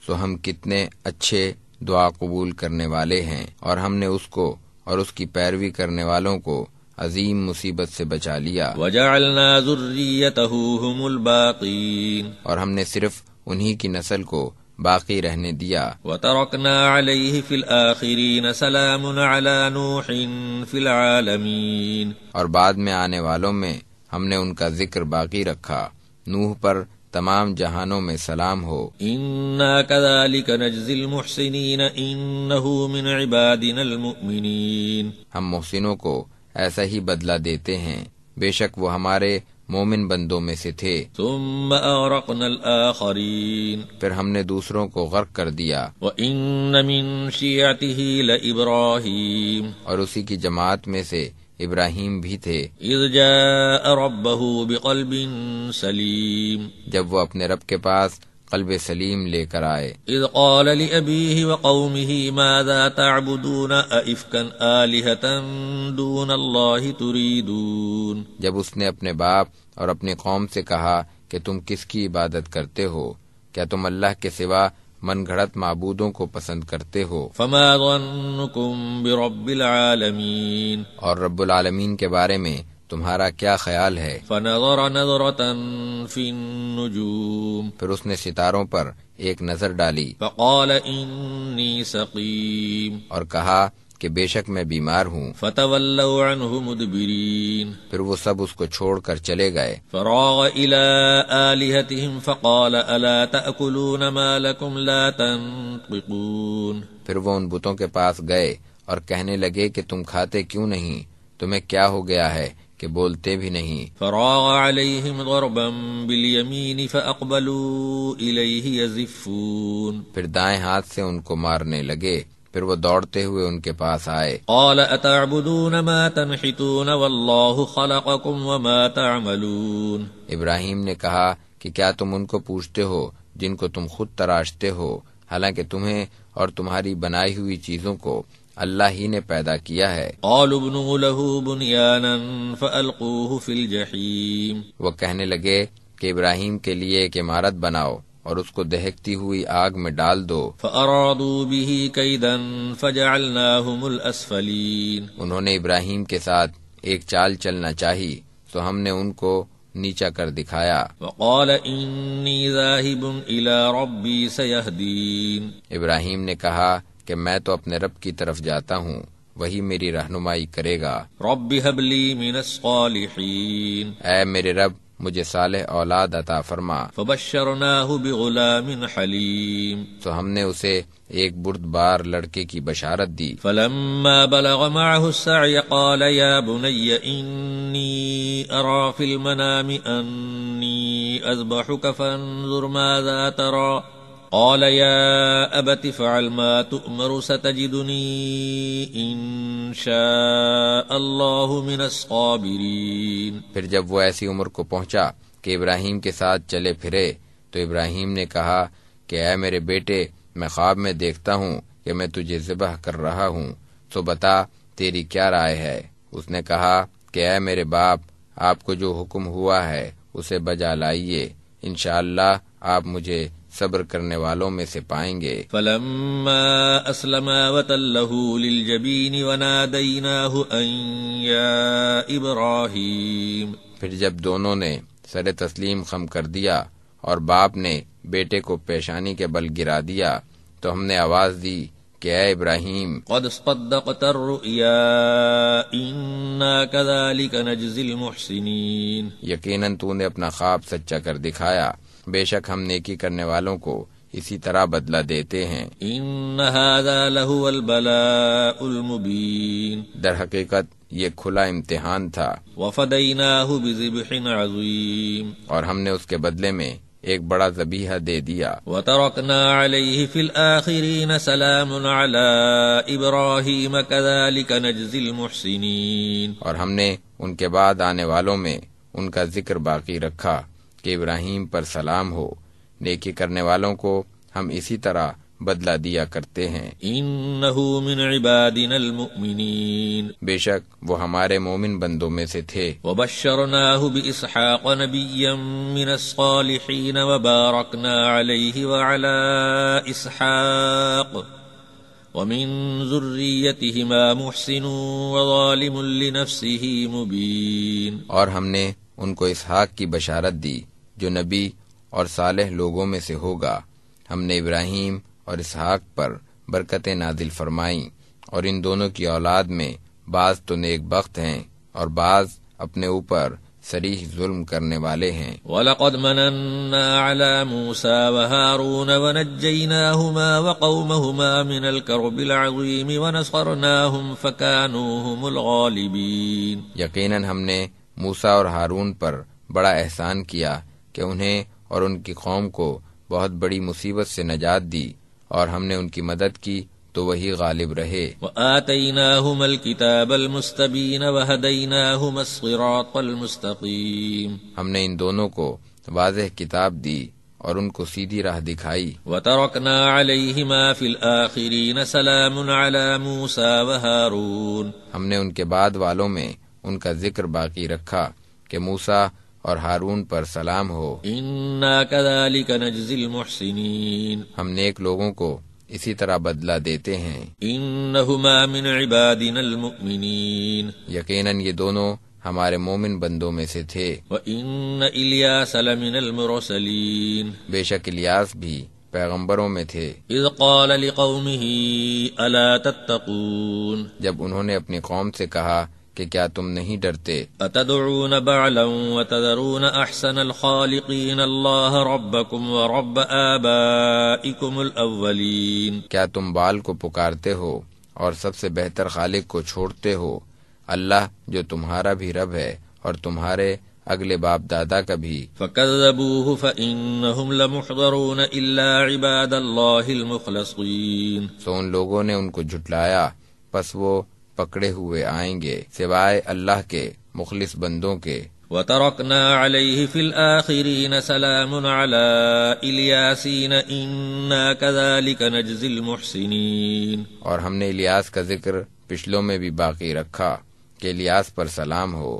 سو ہم کتنے اچھے دعا قبول کرنے والے ہیں، اور ہم نے اس کو اور اس کی پیروی کرنے والوں کو عظیم مصیبت سے بچا لیا۔ وَجَعَلْنَا ذُرِّيَّتَهُ هُمُ الْبَاقِينَ، اور ہم نے صرف انہی کی نسل کو باقی رہنے دیا۔ وترکنا علیہ فی الآخرین سلام علی نوح فی العالمین، اور بعد میں آنے والوں میں ہم نے ان کا ذکر باقی رکھا، نوح پر تمام جہانوں میں سلام ہو۔ انا کذالک نجزی المحسنین انہ من عبادنا المؤمنین، ہم محسنوں کو ایسا ہی بدلہ دیتے ہیں، بے شک وہ ہمارے مومن بندوں میں سے تھے۔ ثم اغرقنا الآخرین، پھر ہم نے دوسروں کو غرق کر دیا۔ وان من شیعته لابراہیم، اور اسی کی جماعت میں سے ابراہیم بھی تھے، اذ جاء ربہ بقلب سلیم، جب وہ اپنے رب کے پاس قلب سلیم لے کر آئے۔ اذ قال لأبیہ وقومہ ماذا تعبدون ائفکا آلہۃ دون اللہ تریدون، جب اس نے اپنے باپ اور اپنی قوم سے کہا کہ تم کس کی عبادت کرتے ہو، کیا تم اللہ کے سوا من گھڑت معبودوں کو پسند کرتے ہو؟ فما ظنکم برب العالمین، اور رب العالمین کے بارے میں تمہارا کیا خیال ہے؟ فنظر نظرۃ فی النجوم، پھر اس نے ستاروں پر ایک نظر ڈالی، فقال انی سقیم، اور کہا کہ بے شک میں بیمار ہوں۔ فتولوا عنہ مدبرین، پھر وہ سب اس کو چھوڑ کر چلے گئے۔ فراغ الى آلہتہم فقال الا تأکلون ما لکم لا تنطقون، پھر وہ ان بتوں کے پاس گئے اور کہنے لگے کہ تم کھاتے کیوں نہیں؟ تمہیں کیا ہو گیا ہے کہ بولتے بھی نہیں؟ فراغ علیہم ضربا بالیمین فاقبلوا الیہ یزفون، پھر دائیں ہاتھ سے ان کو مارنے لگے، پھر وہ دوڑتے ہوئے ان کے پاس آئے۔ قال اتعبدون ما تنحتون واللہ خلقکم وما تعملون، ابراہیم نے کہا کہ کیا تم ان کو پوچھتے ہو جن کو تم خود تراشتے ہو، حالانکہ تمہیں اور تمہاری بنائی ہوئی چیزوں کو اللہ ہی نے پیدا کیا ہے۔ قالوا ابنوا له بنیانا فالقوه فی الجحیم، وہ کہنے لگے کہ ابراہیم کے لیے ایک عمارت بناؤ اور اس کو دہکتی ہوئی آگ میں ڈال دو۔ فارادوا به کیدا فجعلناهم الاسفلین، انہوں نے ابراہیم کے ساتھ ایک چال چلنا چاہی تو ہم نے ان کو نیچا کر دکھایا۔ وقال انی ذاہب الی ربی سیہدین، ابراہیم نے کہا کہ میں تو اپنے رب کی طرف جاتا ہوں، وہی میری رہنمائی کرے گا۔ رب هب لی من الصالحین، اے میرے رب مجھے صالح اولاد عطا فرما۔ فبشرناہ بغلام حلیم، تو ہم نے اسے ایک بردبار لڑکے کی بشارت دی۔ فلما بلغ معه السعی قال یا بنی انی ارى فی المنام انی اذبحک فانظر ماذا ترى، قال یا ابت فعل ما تؤمر ستجدنی ان شاء اللہ من الصابرین، پھر جب وہ ایسی عمر کو پہنچا کہ ابراہیم کے ساتھ چلے پھرے تو ابراہیم نے کہا کہ اے میرے بیٹے، میں خواب میں دیکھتا ہوں کہ میں تجھے ذبح کر رہا ہوں، تو بتا تیری کیا رائے ہے؟ اس نے کہا کہ اے میرے باپ، آپ کو جو حکم ہوا ہے اسے بجا لائیے، انشاءاللہ آپ مجھے صبر کرنے والوں میں سے پائیں گے۔ فلما اسلما وتلہ للجبین ونادیناہ ان یا ابراہیم، پھر جب دونوں نے سر تسلیم خم کر دیا اور باپ نے بیٹے کو پیشانی کے بل گرا دیا تو ہم نے آواز دی کہ اے ابراہیم، قد صدقت الرؤیا انا کذالک نجزی المحسنین، یقیناً تو نے اپنا خواب سچا کر دکھایا، بے شک ہم نیکی کرنے والوں کو اسی طرح بدلہ دیتے ہیں۔ ان ھذا لہو البلاء المبین، در حقیقت یہ کھلا امتحان تھا، وفدیناہ بذبح عظیم، اور ہم نے اس کے بدلے میں ایک بڑا ذبیحہ دے دیا۔ وترکنا علیہ فی الآخرین سلام علی ابراہیم کذالک نجزی المحسنین، اور ہم نے ان کے بعد آنے والوں میں ان کا ذکر باقی رکھا کہ ابراہیم پر سلام ہو، نیکی کرنے والوں کو ہم اسی طرح بدلہ دیا کرتے ہیں۔ انہ من عبادنا المؤمنین، بے شک وہ ہمارے مومن بندوں میں سے تھے۔ وبشرناہ باسحاق نبیا من الصالحین وبارکنا علیہ وعلی اسحاق ومن ذریتہما محسن وظالم لنفسہ مبین، اور ہم نے ان کو اسحاق کی بشارت دی جو نبی اور صالح لوگوں میں سے ہوگا، ہم نے ابراہیم اور اسحاق پر برکتیں نازل فرمائیں، اور ان دونوں کی اولاد میں بعض تو نیک بخت ہیں اور بعض اپنے اوپر صریح ظلم کرنے والے ہیں۔ وَلَقَدْ مَنَنَّا عَلَى مُوسَى وَهَارُونَ وَنَجَّيْنَاهُمَا وَقَوْمَهُمَا مِنَ الْكَرْبِ الْعَظِيمِ وَنَصَرْنَاهُمْ فَكَانُوا هُمُ الْغَالِبِينَ۔ یقیناً ہم نے موسیٰ اور ہارون پر بڑا احسان کیا کہ انہیں اور ان کی قوم کو بہت بڑی مصیبت سے نجات دی، اور ہم نے ان کی مدد کی تو وہی غالب رہے۔ وَآتَيْنَاهُمَا الْكِتَابَ الْمُسْتَبِينَ وَهَدَيْنَاهُمَا الصِّرَاطَ الْمُسْتَقِيمَ۔ ہم نے ان دونوں کو واضح کتاب دی اور ان کو سیدھی راہ دکھائی۔ وَتَرَكْنَا عَلَيْهِمَا فِي الْآخِرِينَ سَلَامٌ عَلَى مُوسَى وَهَارُونَ۔ ہم نے ان کے بعد والوں میں ان کا ذکر باقی رکھا کہ موسیٰ اور ہارون پر سلام ہو۔ إِنَّا كَذَلِكَ نَجْزِي الْمُحْسِنِينَ۔ ہم نیک لوگوں کو اسی طرح بدلہ دیتے ہیں۔ إِنَّهُمَا مِنْ عِبَادِنَا الْمُؤْمِنِينَ۔ یقیناً یہ دونوں ہمارے مومن بندوں میں سے تھے۔ وَإِنَّ إِلْيَاسَ لَمِنَ الْمُرْسَلِينَ۔ بے شک الیاس بھی پیغمبروں میں تھے۔ إِذْ قَالَ لِقَوْمِهِ أَلَا تَتَّقُونَ۔ جب انہوں نے اپنی قوم سے کہا کہ کیا تم نہیں ڈرتے؟ أَتَدْعُونَ بَعْلًا وَتَذَرُونَ أَحْسَنَ الْخَالِقِينَ اللَّهَ رَبَّكُمْ وَرَبَّ آبَائِكُمُ الْأَوَّلِينَ۔ کیا تم بال کو پکارتے ہو اور سب سے بہتر خالق کو چھوڑتے ہو، اللہ جو تمہارا بھی رب ہے اور تمہارے اگلے باپ دادا کا بھی۔ فَكَذَّبُوهُ فَإِنَّهُمْ لَمُحْضَرُونَ إِلَّا عِبَادَ اللَّهِ الْمُخْلَصِينَ۔ سو ان لوگوں نے ان کو جھٹلایا، پس وہ پکڑے ہوئے آئیں گے سوائے اللہ کے مخلص بندوں کے۔ وَتَرَكْنَا عَلَيْهِ فِي الْآخِرِينَ سَلَامٌ عَلَى إِلْيَاسِينَ إِنَّا كَذَلِكَ نَجْزِي الْمُحْسِنِينَ۔ اور ہم نے الیاس کا ذکر پچھلوں میں بھی باقی رکھا کہ الیاس پر سلام ہو،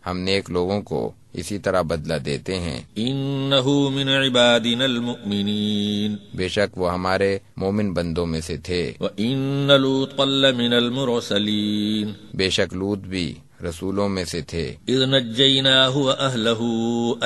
ہم نیک لوگوں کو اسی طرح بدلہ دیتے ہیں۔ إِنَّهُ مِنْ عِبَادِنَا الْمُؤْمِنِينَ۔ بے شک وہ ہمارے مومن بندوں میں سے تھے۔ وَإِنَّ لُوطًا لَمِنَ الْمُرْسَلِينَ۔ بے شک لوط بھی رسولوں میں سے تھے۔ إِذْ نَجَّيْنَاهُ وَأَهْلَهُ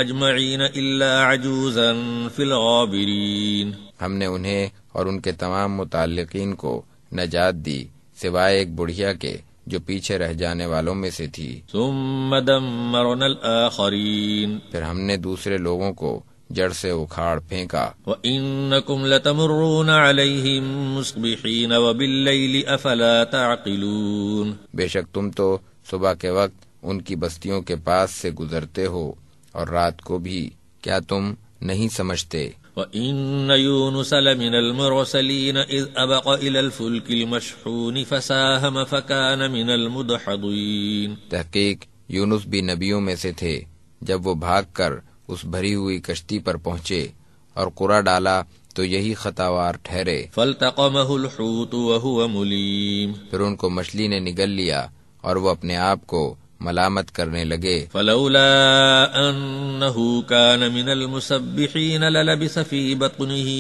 أَجْمَعِينَ إِلَّا عَجُوزًا فِي الْغَابِرِينَ۔ ہم نے انہیں اور ان کے تمام متعلقین کو نجات دی سوائے ایک بڑھیا کے جو پیچھے رہ جانے والوں میں سے تھی۔ ثُمَّ دَمَّرْنَا الْآخَرِينَ۔ پھر ہم نے دوسرے لوگوں کو جڑ سے اکھاڑ پھینکا۔ وَإِنَّكُمْ لَتَمُرُّونَ عَلَيْهِمْ مُصْبِحِينَ وَبِاللَّيْلِ أَفَلَا تَعْقِلُونَ۔ بے شک تم تو صبح کے وقت ان کی بستیوں کے پاس سے گزرتے ہو اور رات کو بھی، کیا تم نہیں سمجھتے؟ وَإِنَّ يُونُسَ لَمِنَ الْمُرْسَلِينَ إِذْ أَبَقَ إِلَى الْفُلْكِ الْمَشْحُونِ فَسَاهَمَ فَكَانَ مِنَ الْمُدْحَضِينَ۔ تحقیق یونس بھی نبیوں میں سے تھے، جب وہ بھاگ کر اس بھری ہوئی کشتی پر پہنچے اور قرعہ ڈالا تو یہی خطاوار ٹھہرے۔ فَالْتَقَمَهُ الْحُوتُ وَهُوَ مُلِيمٌ۔ پھر ان کو مچھلی نے نگل لیا اور وہ اپنے آپ کو ملامت کرنے لگے۔ فَلَوْلَا أَنَّهُ كَانَ مِنَ الْمُسَبِّحِينَ لَلَبِثَ فِي بَطْنِهِ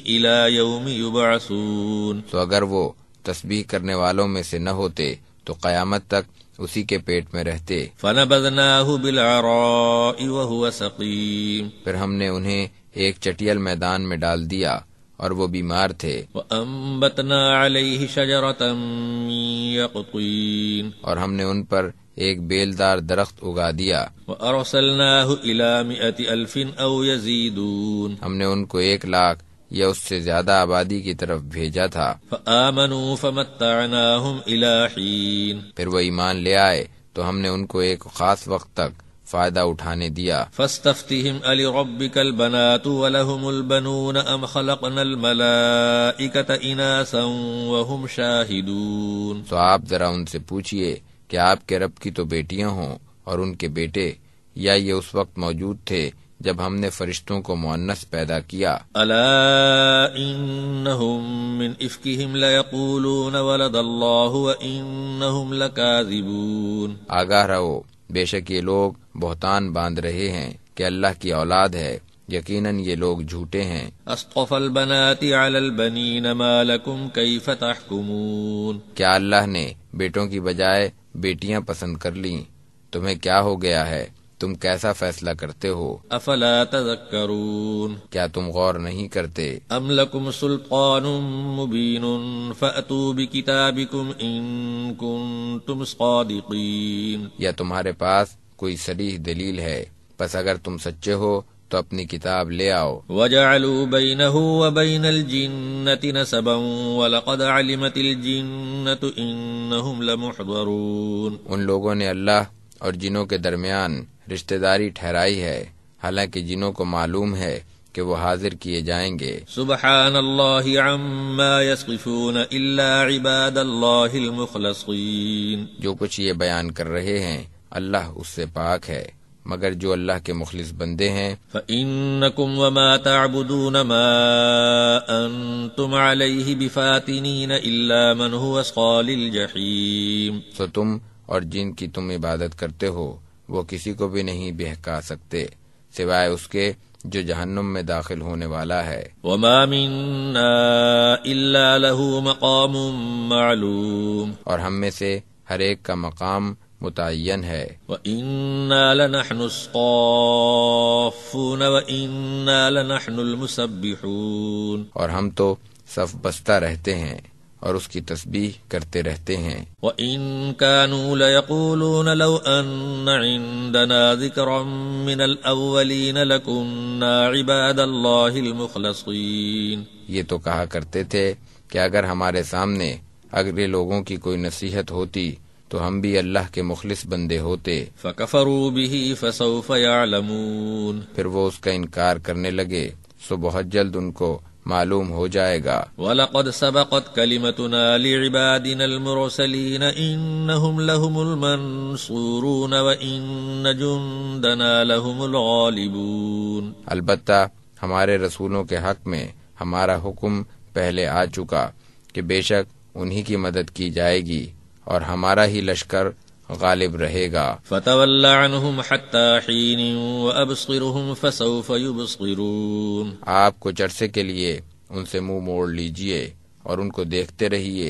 إِلَى يَوْمِ يُبْعَثُونَ۔ تو اگر وہ تسبیح کرنے والوں میں سے نہ ہوتے تو قیامت تک اسی کے پیٹ میں رہتے۔ فَنَبَذْنَاهُ بِالْعَرَاءِ وَهُوَ سَقِيمٌ۔ پھر ہم نے انہیں ایک چٹیل میدان میں ڈال دیا اور وہ بیمار تھے۔ وَأَنبَتْنَا عَلَيْهِ شَجَرَةً مِّن يَقْطِينٍ۔ اور ہم نے ان پر ایک بیلدار درخت اگا دیا۔ وَأَرْسَلْنَاهُ إِلَى 100,000 أَوْ يَزِيدُونَ۔ ہم نے ان کو 100,000 یا اس سے زیادہ آبادی کی طرف بھیجا تھا۔ فَآمَنُوا فَمَتَّعْنَاهُمْ إِلَى حِينٍ۔ پھر وہ ایمان لے آئے تو ہم نے ان کو ایک خاص وقت تک فائدہ اٹھانے دیا۔ فَاسْتَفْتِهِمْ أَلِرَبِّكَ الْبَنَاتُ وَلَهُمُ الْبَنُونَ أَمْ خَلَقْنَا الْمَلَائِكَةَ إِنَاثًا وَهُمْ شَاهِدُونَ۔ تو آپ ذرا ان سے پوچھئے کہ آپ کے رب کی تو بیٹیاں ہوں اور ان کے بیٹے، یا یہ اس وقت موجود تھے جب ہم نے فرشتوں کو مؤنث پیدا کیا۔ أَلَا إِنَّهُمْ مِنْ إِفْكِهِمْ لَيَقُولُونَ وَلَدَ اللَّهُ وَإِنَّهُمْ لَكَاذِبُونَ۔ آگاہ رہو، بے شک یہ لوگ بہتان باندھ رہے ہیں کہ اللہ کی اولاد ہے، یقیناً یہ لوگ جھوٹے ہیں۔ أَصْطَفَى الْبَنَاتِ عَلَى الْبَنِينَ مَا لَكُمْ كَيْفَ تَحْكُمُونَ۔ کیا اللہ نے بیٹوں کی بجائے بیٹیاں پسند کر لیں؟ تمہیں کیا ہو گیا ہے؟ تم کیسا فیصلہ کرتے ہو؟ افلا تذکرون کیا تم غور نہیں کرتے؟ ام لکم سلطان مبین فأتوا بکتابکم ان کنتم صادقین، یا تمہارے پاس کوئی صریح دلیل ہے، پس اگر تم سچے ہو تو اپنی کتاب لے آؤ۔ وجعلوا بینہ وبین الجنة نسبا ولقد علمت الجنة انہم لمحضرون، ان لوگوں نے اللہ اور جنوں کے درمیان رشتہ داری ٹھہرائی ہے، حالانکہ جنوں کو معلوم ہے کہ وہ حاضر کیے جائیں گے۔ سبحان اللہ عما یصفون الا عباد اللہ المخلصین، جو کچھ یہ بیان کر رہے ہیں اللہ اس سے پاک ہے، مگر جو اللہ کے مخلص بندے ہیں۔ فَإِنَّكُمْ وَمَا تَعْبُدُونَ مَا أَنْتُمْ عَلَيْهِ بِفَاتِنِينَ إِلَّا مَنْ هُوَ صَالِ الْجَحِيمِ، سو تم اور جن کی تم عبادت کرتے ہو وہ کسی کو بھی نہیں بہکا سکتے سوائے اس کے جو جہنم میں داخل ہونے والا ہے۔ وَمَا مِنَّا إِلَّا لَهُ مَقَامٌ مَعْلُوم، اور ہم میں سے ہر ایک کا مقام متعین ہے۔ وَإِنَّا لَنَحْنُ الصَّافُّونَ وَإِنَّا لَنَحْنُ الْمُسَبِّحُونَ، اور ہم تو صف بستہ رہتے ہیں اور اس کی تسبیح کرتے رہتے ہیں۔ وَإِن كَانُوا لَيَقُولُونَ لَوْ أَنَّ عِندَنَا ذِكْرًا مِّنَ الْأَوَّلِينَ لَكُنَّا عِبَادَ اللَّهِ الْمُخْلَصِينَ، یہ تو کہا کرتے تھے کہ اگر ہمارے سامنے اگلے لوگوں کی کوئی نصیحت ہوتی تو ہم بھی اللہ کے مخلص بندے ہوتے۔ فَكَفَرُوا بِهِ فَسَوْفَ يَعْلَمُونَ، پھر وہ اس کا انکار کرنے لگے سو بہت جلد ان کو معلوم ہو جائے گا۔ وَلَقَدْ سَبَقَتْ كَلِمَتُنَا لِعِبَادِنَا الْمُرْسَلِينَ إِنَّهُمْ لَهُمُ الْمَنْصُورُونَ وَإِنَّ جُنْدَنَا لَهُمُ الْغَالِبُونَ، البتہ ہمارے رسولوں کے حق میں ہمارا حکم پہلے آ چکا کہ بے شک انہی کی مدد کی جائے گی اور ہمارا ہی لشکر غالب رہے گا۔ فَتَوَلَّ عَنْهُمْ حَتَّى حِينٍ وَأَبْصِرْهُمْ فَسَوْفَ يُبْصِرُونَ، آپ کچھ عرصے کے لیے ان سے منہ موڑ لیجئے اور ان کو دیکھتے رہیے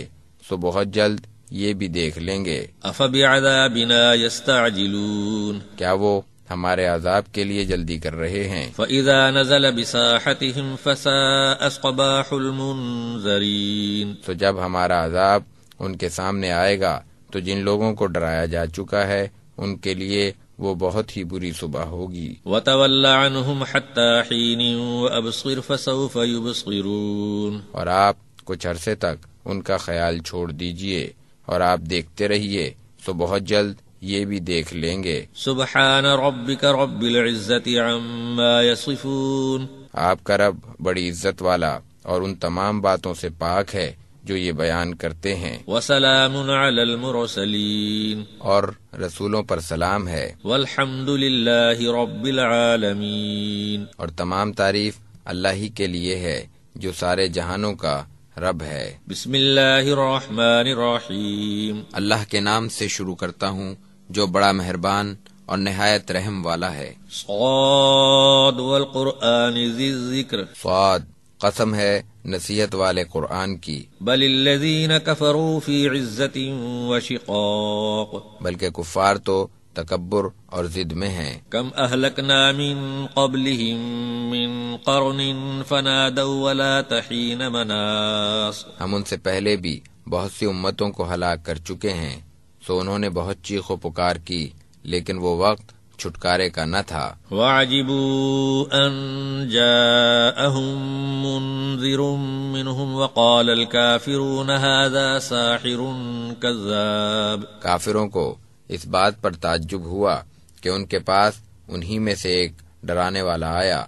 سو بہت جلد یہ بھی دیکھ لیں گے۔ أَفَبِعَذَابِنَا يَسْتَعْجِلُونَ، کیا وہ ہمارے عذاب کے لیے جلدی کر رہے ہیں؟ فَإِذَا نَزَلَ بِسَاحَتِهِمْ فَسَاءَ صَبَاحُ الْمُنذَرِينَ، تو جب ہمارا عذاب ان کے سامنے آئے گا تو جن لوگوں کو ڈرایا جا چکا ہے ان کے لیے وہ بہت ہی بری صبح ہوگی۔ وَتَوَلَّ عَنْهُمْ حَتَّى حِينٍ وَأَبْصِرْ فَسَوْفَ يُبْصِرُونَ، اور آپ کچھ عرصے تک ان کا خیال چھوڑ دیجئے اور آپ دیکھتے رہیے سو بہت جلد یہ بھی دیکھ لیں گے۔ سبحان ربک رب العزت عما یصفون، آپ کا رب بڑی عزت والا اور ان تمام باتوں سے پاک ہے جو یہ بیان کرتے ہیں۔ وسلام علی المرسلین، اور رسولوں پر سلام ہے۔ والحمد للہ رب العالمین، اور تمام تعریف اللہ ہی کے لیے ہے جو سارے جہانوں کا رب ہے۔ بسم اللہ الرحمن الرحیم، اللہ کے نام سے شروع کرتا ہوں جو بڑا مہربان اور نہایت رحم والا ہے۔ صاد والقرآن ذی الذکر، صاد، قسم ہے نصیحت والے قرآن کی۔ بل الذین کفروا فی عزت وشقاق، بلکہ کفار تو تکبر اور ضد میں ہیں۔ کم اہلکنا من قبلہم من قرن فنادوا ولا تحین مناص، ہم ان سے پہلے بھی بہت سی امتوں کو ہلاک کر چکے ہیں سو انہوں نے بہت چیخ و پکار کی لیکن وہ وقت چھٹکارے کا نہ تھا۔ وَعَجِبُوا أَن جَاءَهُم مُنذِرٌ مِّنْهُمْ وَقَالَ الْكَافِرُونَ هَذَا سَاحِرٌ كَذَّابٌ، کافروں کو اس بات پر تعجب ہوا کہ ان کے پاس انہی میں سے ایک ڈرانے والا آیا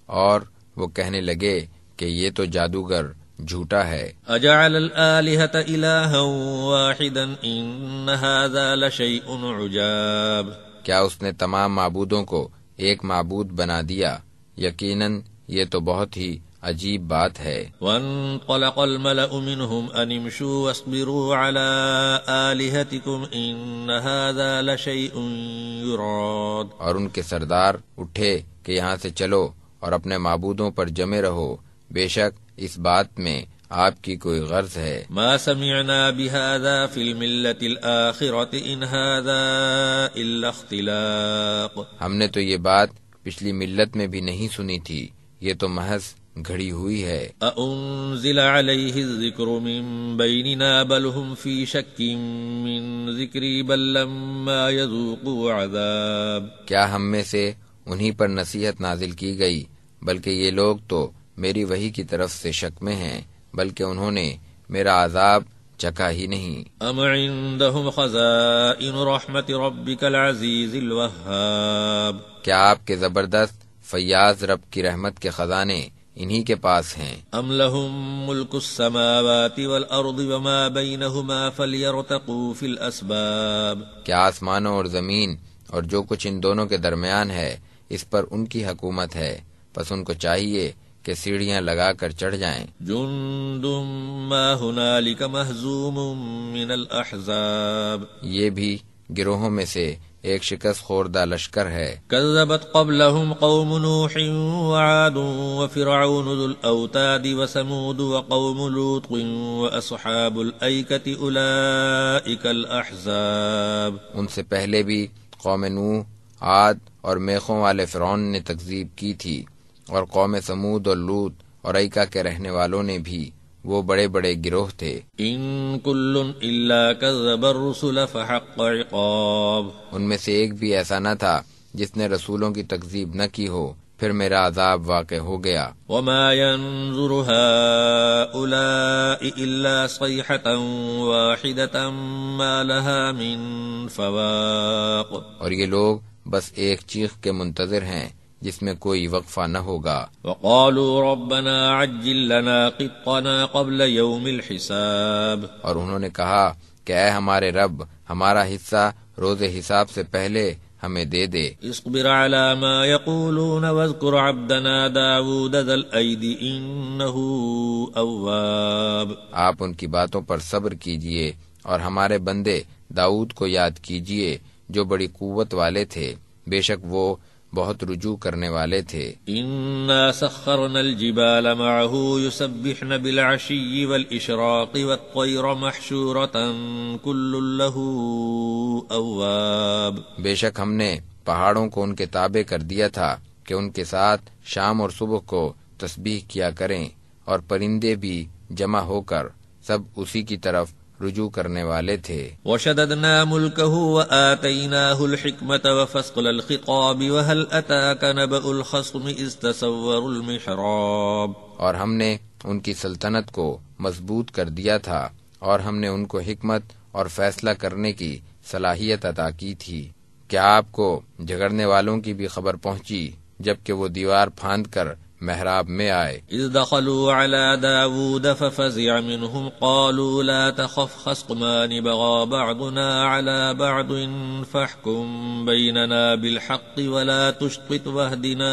اور وہ کہنے لگے کہ یہ تو جادوگر جھوٹا ہے۔ أَجَعَلَ الْآلِهَةَ إِلَٰهًا وَاحِدًا إِنَّ هَٰذَا لَشَيْءٌ عُجَابٌ، کیا اس نے تمام معبودوں کو ایک معبود بنا دیا؟ یقیناً یہ تو بہت ہی عجیب بات ہے۔ وَانطَلَقَ الْمَلَأُ مِنْهُمْ أَنِ امْشُوا وَاصْبِرُوا عَلَىٰ آلِهَتِكُمْ إِنَّ هَٰذَا لَشَيْءٌ يُرَادُ، اور ان کے سردار اٹھے کہ یہاں سے چلو اور اپنے معبودوں پر جمے رہو، بے شک اس بات میں آپ کی کوئی غرض ہے؟ ما سمعنا بهذا في الملة الآخرة ان هذا الا اختلاق. ہم نے تو یہ بات پچھلی ملت میں بھی نہیں سنی تھی، یہ تو محض گھڑی ہوئی ہے۔ أأنزل عليه الذكر من بيننا بل هم في شك من ذكري بل لما يذوقوا عذاب. کیا ہم میں سے انہی پر نصیحت نازل کی گئی، بلکہ یہ لوگ تو میری وحی کی طرف سے شک میں ہیں، بلکہ انہوں نے میرا عذاب چکھا ہی نہیں۔ ام عندهم خزائن رحمت ربك العزیز الوهاب. کیا آپ کے زبردست فیاض رب کی رحمت کے خزانے انہی کے پاس ہیں؟ ام لهم ملک السماوات والارض وما بینہما فلیرتقوا فی الاسباب. کیا آسمانوں اور زمین اور جو کچھ ان دونوں کے درمیان ہے اس پر ان کی حکومت ہے، پس ان کو چاہیے کہ سیڑھیاں لگا کر چڑھ جائیں۔ جند ما ہنالک مہزوم من الاحزاب. یہ بھی گروہوں میں سے ایک شکست خوردہ لشکر ہے۔ کذبت قبلهم قوم نوح وعاد وفرعون ذو الاوتاد وثمود وقوم لوط واصحاب الایکۃ اولئک الاحزاب. ان سے پہلے بھی قوم نوح، عاد اور میخوں والے فرعون نے تکذیب کی تھی، اور قوم ثمود اور لوط اور ایکا کے رہنے والوں نے بھی، وہ بڑے بڑے گروہ تھے۔ ان کل الا کذب الرسل فحق عقاب. ان میں سے ایک بھی ایسا نہ تھا جس نے رسولوں کی تکذیب نہ کی ہو، پھر میرا عذاب واقع ہو گیا۔ وما ينظر هؤلاء الا صيحة واحدة ما لها من فواق. اور یہ لوگ بس ایک چیخ کے منتظر ہیں جس میں کوئی وقفہ نہ ہوگا۔ وقالوا ربنا عجل لنا قطنا قبل يوم الحساب. اور انہوں نے کہا کہ اے ہمارے رب، ہمارا حصہ روز حساب سے پہلے ہمیں دے دے۔ اصبر على ما يقولون واذكر عبدنا داود ذا الأيد إنه أواب. آپ ان کی باتوں پر صبر کیجئے اور ہمارے بندے داؤد کو یاد کیجئے جو بڑی قوت والے تھے، بے شک وہ بہت رجوع کرنے والے تھے۔ إنا سخرنا الجبال معه يسبحن بالعشي والإشراق والطير محشورة كل له أواب. بے شک ہم نے پہاڑوں کو ان کے تابع کر دیا تھا کہ ان کے ساتھ شام اور صبح کو تسبیح کیا کریں، اور پرندے بھی جمع ہو کر سب اسی کی طرف رجوع کرنے والے تھے۔ وشددنا ملكه وآتيناه الحكمة وفصل الخطاب وهل أتاك نبأ الخصم إذ تسوروا المحراب. اور ہم نے ان کی سلطنت کو مضبوط کر دیا تھا، اور ہم نے ان کو حکمت اور فیصلہ کرنے کی صلاحیت عطا کی تھی۔ کیا آپ کو جھگڑنے والوں کی بھی خبر پہنچی جبکہ وہ دیوار پھاند کر محراب میں آئے؟ اذ دخلوا على داود ففزع منهم قالوا لا تخف خصمان بغى بعضنا على بعض فاحكم بيننا بالحق ولا تشطط واهدنا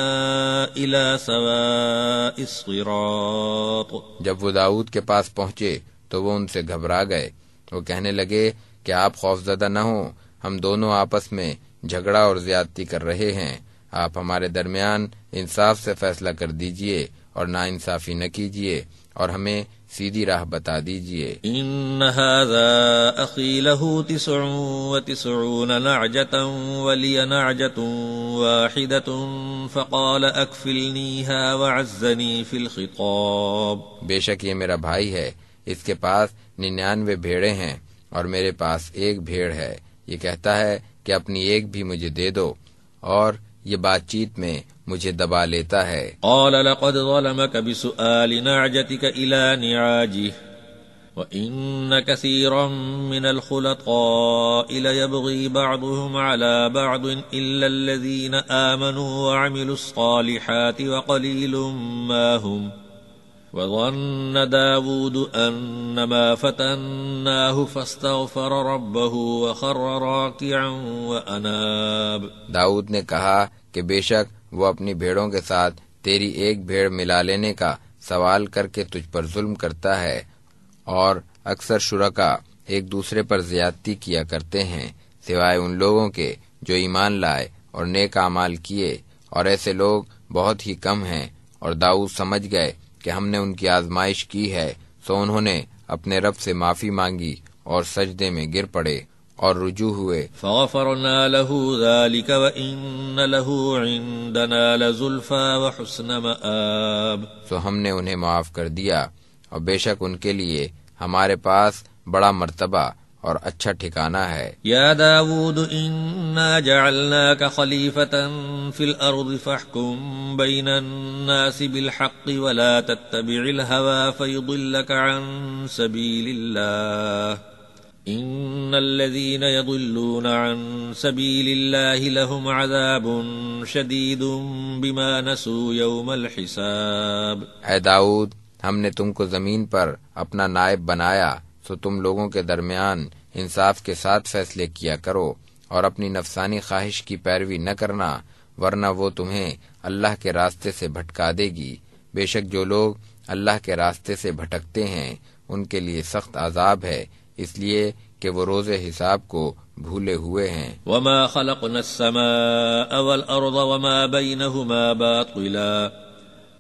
الى سواء الصراط. جب وہ داؤد کے پاس پہنچے تو وہ ان سے گھبرا گئے، وہ کہنے لگے کہ آپ خوفزدہ نہ ہوں، ہم دونوں آپس میں جھگڑا اور زیادتی کر رہے ہیں، آپ ہمارے درمیان انصاف سے فیصلہ کر دیجئے اور نا انصافی نہ کیجئے، اور ہمیں سیدھی راہ بتا دیجئے۔ ان هذا اخي له 99 نعجة ولي نعجة واحدة فقال اكفلنيها وعزني في الخطاب. بے شک یہ میرا بھائی ہے، اس کے پاس 99 بھیڑیں ہیں اور میرے پاس ایک بھیڑ ہے، یہ کہتا ہے کہ اپنی ایک بھی مجھے دے دو، اور یہ بات چیت میں مجھے دبا لیتا ہے۔ قال لقد ظلمك بسؤال نعجتك إلى نعاجه وإن كثيرا من الخلطاء ليبغي بعضهم على بعض إلا الذين آمنوا وعملوا الصالحات وقليل ما هم وظن داود أنما فتناه فاستغفر ربه وخر راكعا وأناب. داؤد نے کہا کہ بے شک وہ اپنی بھیڑوں کے ساتھ تیری ایک بھیڑ ملا لینے کا سوال کر کے تجھ پر ظلم کرتا ہے، اور اکثر شرکا ایک دوسرے پر زیادتی کیا کرتے ہیں سوائے ان لوگوں کے جو ایمان لائے اور نیک اعمال کیے، اور ایسے لوگ بہت ہی کم ہیں۔ اور داؤد سمجھ گئے کہ ہم نے ان کی آزمائش کی ہے، سو انہوں نے اپنے رب سے معافی مانگی اور سجدے میں گر پڑے اور رجوع ہوئے. فغفرنا له ذلك وإن له عندنا لزلفى وحسن مآب. سو ہم نے انہیں معاف کر دیا اور بے شک ان کے لیے ہمارے پاس بڑا مرتبہ اور اچھا ٹھکانہ ہے. یا داود انا جعلناك خلیفة في الارض فاحكم بين الناس بالحق ولا تتبع الهوى فيضلك عن سبيل الله ان الذين يضلون عن سبيل الله لهم عذاب شديد بما نسوا يوم الحساب. اے داؤد، ہم نے تم کو زمین پر اپنا نائب بنایا، سو تم لوگوں کے درمیان انصاف کے ساتھ فیصلے کیا کرو اور اپنی نفسانی خواہش کی پیروی نہ کرنا، ورنہ وہ تمہیں اللہ کے راستے سے بھٹکا دے گی. بے شک جو لوگ اللہ کے راستے سے بھٹکتے ہیں ان کے لیے سخت عذاب ہے، اس لیے کہ وہ روز حساب کو بھولے ہوئے ہیں. وما خلقنا السماء والارض وما بينهما باطلا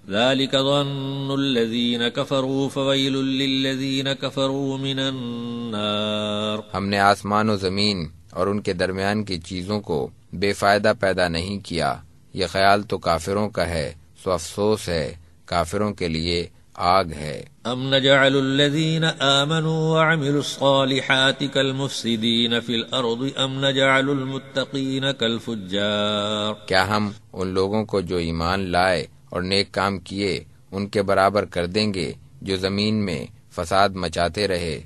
ذلك ظن الذين كفروا فويل للذين كفروا من النار. ہم نے آسمان و زمین اور ان کے درمیان کی چیزوں کو بے فائدہ پیدا نہیں کیا، یہ خیال تو کافروں کا ہے، سو افسوس ہے کافروں کے لیے آگ ہے. ام نجعل الذين آمنوا وعملوا الصالحات كالمفسدين في الارض ام نجعل المتقين كالفجار. کیا ہم ان لوگوں کو جو ایمان لائے اور نیک کام کیے ان کے برابر کر دیں گے جو زمین میں فساد مچاتے رہے؟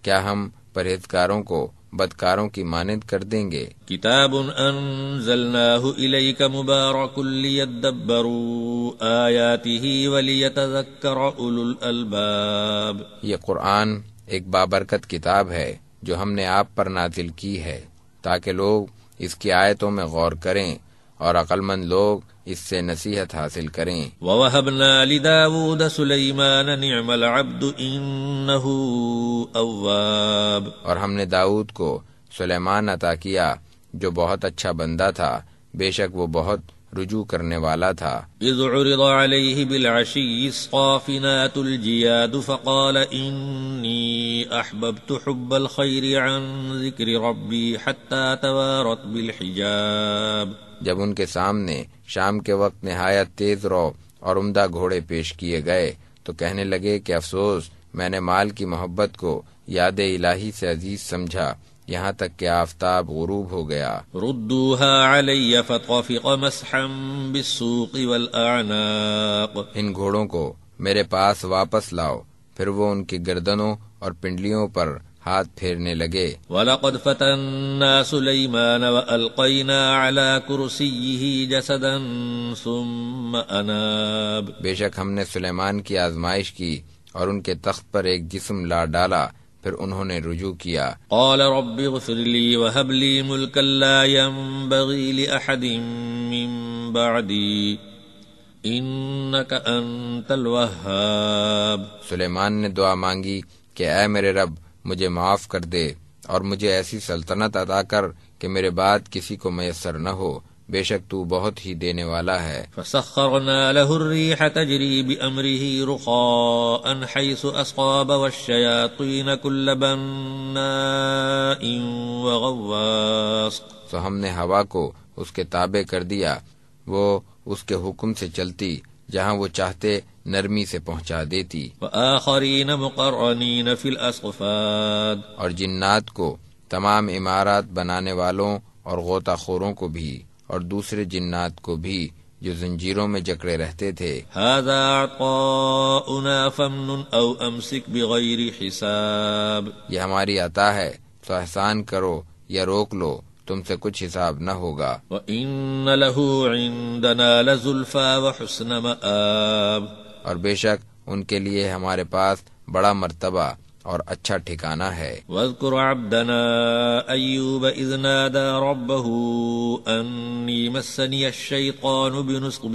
کیا ہم پرہیزگاروں کو بدکاروں کی مانند کر دیں گے؟ کتاب انزلناہ الیک مبارک لیدبروا آیاتہ ولیتذکر اولو الالباب. یہ قرآن ایک بابرکت کتاب ہے جو ہم نے آپ پر نازل کی ہے تاکہ لوگ اس کی آیتوں میں غور کریں اور عقل مند لوگ اس سے نصیحت حاصل کریں. وَوَهَبْنَا لِدَاوُودَ سُلَيْمَانَ نِعْمَ الْعَبْدُ إِنَّهُ أَوَّابٌ. اور ہم نے داؤد کو سلیمان عطا کیا جو بہت اچھا بندہ تھا، بے شک وہ بہت رجوع کرنے والا تھا. اذ عرض عليه بالعشي الصافنات الجياد فقال إني أحببت حب الخير عن ذكر ربي حتى توارت بالحجاب. جب ان کے سامنے شام کے وقت نہایت تیز رو اور عمدہ گھوڑے پیش کیے گئے تو کہنے لگے کہ افسوس، میں نے مال کی محبت کو یاد الہی سے عزیز سمجھا یہاں تک کہ آفتاب غروب ہو گیا. ردوها علی فطفق مسحا بالسوق والاعناق. ان گھوڑوں کو میرے پاس واپس لاؤ. پھر وہ ان کی گردنوں اور پنڈلیوں پر ہاتھ پھیرنے لگے. وَلَقَدْ فَتَنَّا سُلَيْمَانَ وَأَلْقَيْنَا عَلَى كُرْسِيِّهِ جَسَدًا ثُمَّ أَنَابَ. بے شک ہم نے سلیمان کی آزمائش کی اور ان کے تخت پر ایک جسم لا ڈالا، پھر انہوں نے رجوع کیا. قال رب اغفر لي وهب لي ملكا لا ينبغي لأحد من بعدي إنك أنت الوهاب. سلیمان نے دعا مانگی کہ اے میرے رب مجھے معاف کر دے اور مجھے ایسی سلطنت عطا کر کہ میرے بعد کسی کو میسر نہ ہو، بے شک تو بہت ہی دینے والا ہے. فسخرنا له الريح تجري بأمره رخاء حيث أصاب والشياطين كل بناء وغواص. تو ہم نے ہوا کو اس کے تابع کر دیا، وہ اس کے حکم سے چلتی، جہاں وہ چاہتے نرمی سے پہنچا دیتی. وآخرين مقرنين في الأصفاد. اور جنات کو، تمام عمارات بنانے والوں اور غوطہ خوروں کو بھی، اور دوسرے جنات کو بھی جو زنجیروں میں جکڑے رہتے تھے. هذا عطاؤنا فامنن او امسك بغیر حساب. یہ ہماری عطا ہے، تو احسان کرو یا روک لو، تم سے کچھ حساب نہ ہوگا. وَإِنَّ لَهُ عِندَنَا لَزُلْفَى وَحُسْنَ مَآب. اور بے شک ان کے لیے ہمارے پاس بڑا مرتبہ اور اچھا ٹھکانہ ہے. وَاذْكُرْ عَبْدَنَا أَيُّوبَ إِذْ نَادَى رَبَّهُ أَنِّي مَسَّنِيَ الشَّيْطَانُ بِنُصْبٍ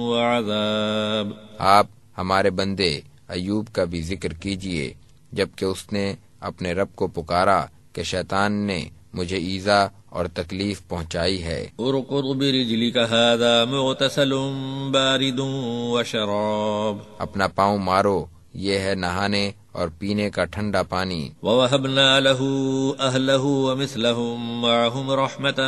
وَعَذَابٍ. آپ ہمارے بندے ایوب کا بھی ذکر کیجئے جبکہ اس نے اپنے رب کو پکارا کہ شیطان نے مجھے ایذا اور تکلیف پہنچائی ہے. ارکض برجلک هذا مغتسل بارد وشراب. اپنا پاؤں مارو، یہ ہے نہانے اور پینے کا ٹھنڈا پانی۔ وَوَهَبْنَا لَهُ أَهْلَهُ وَمِثْلَهُمْ مَعَهُمْ رَحْمَةً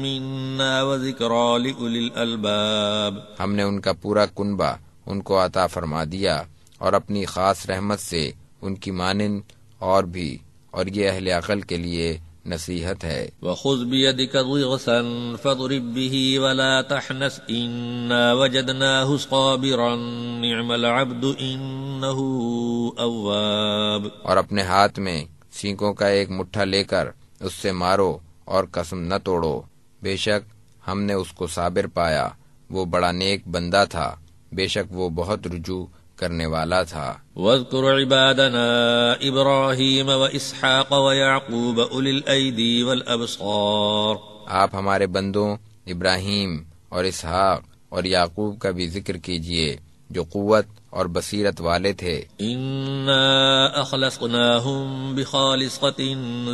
مِنَّا وَذِكْرَى لِأُولِي الْأَلْبَابِ، ہم نے ان کا پورا کنبہ ان کو عطا فرما دیا اور اپنی خاص رحمت سے ان کی مانند اور بھی، اور یہ اہل عقل کے لیے نصیحت ہے۔ وَخُذْ بِيَدِكَ ضِغْثًا فَاضْرِب بِّهِ وَلَا تَحْنَثْ إِنَّا وَجَدْنَاهُ صَابِرًا نِعْمَ الْعَبْدُ إِنَّهُ أَوَّابٌ، اور اپنے ہاتھ میں سینکوں کا ایک مٹھا لے کر اس سے مارو اور قسم نہ توڑو، بے شک ہم نے اس کو صابر پایا، وہ بڑا نیک بندہ تھا، بے شک وہ بہت رجوع کرنے والا تھا۔ واذكر عبادنا ابراہیم واسحاق ویعقوب اولی الایدی والابصار، آپ ہمارے بندوں ابراہیم اور اسحاق اور یعقوب کا بھی ذکر کیجئے جو قوت اور بصیرت والے تھے۔ انا اخلصناہم بخالصۃ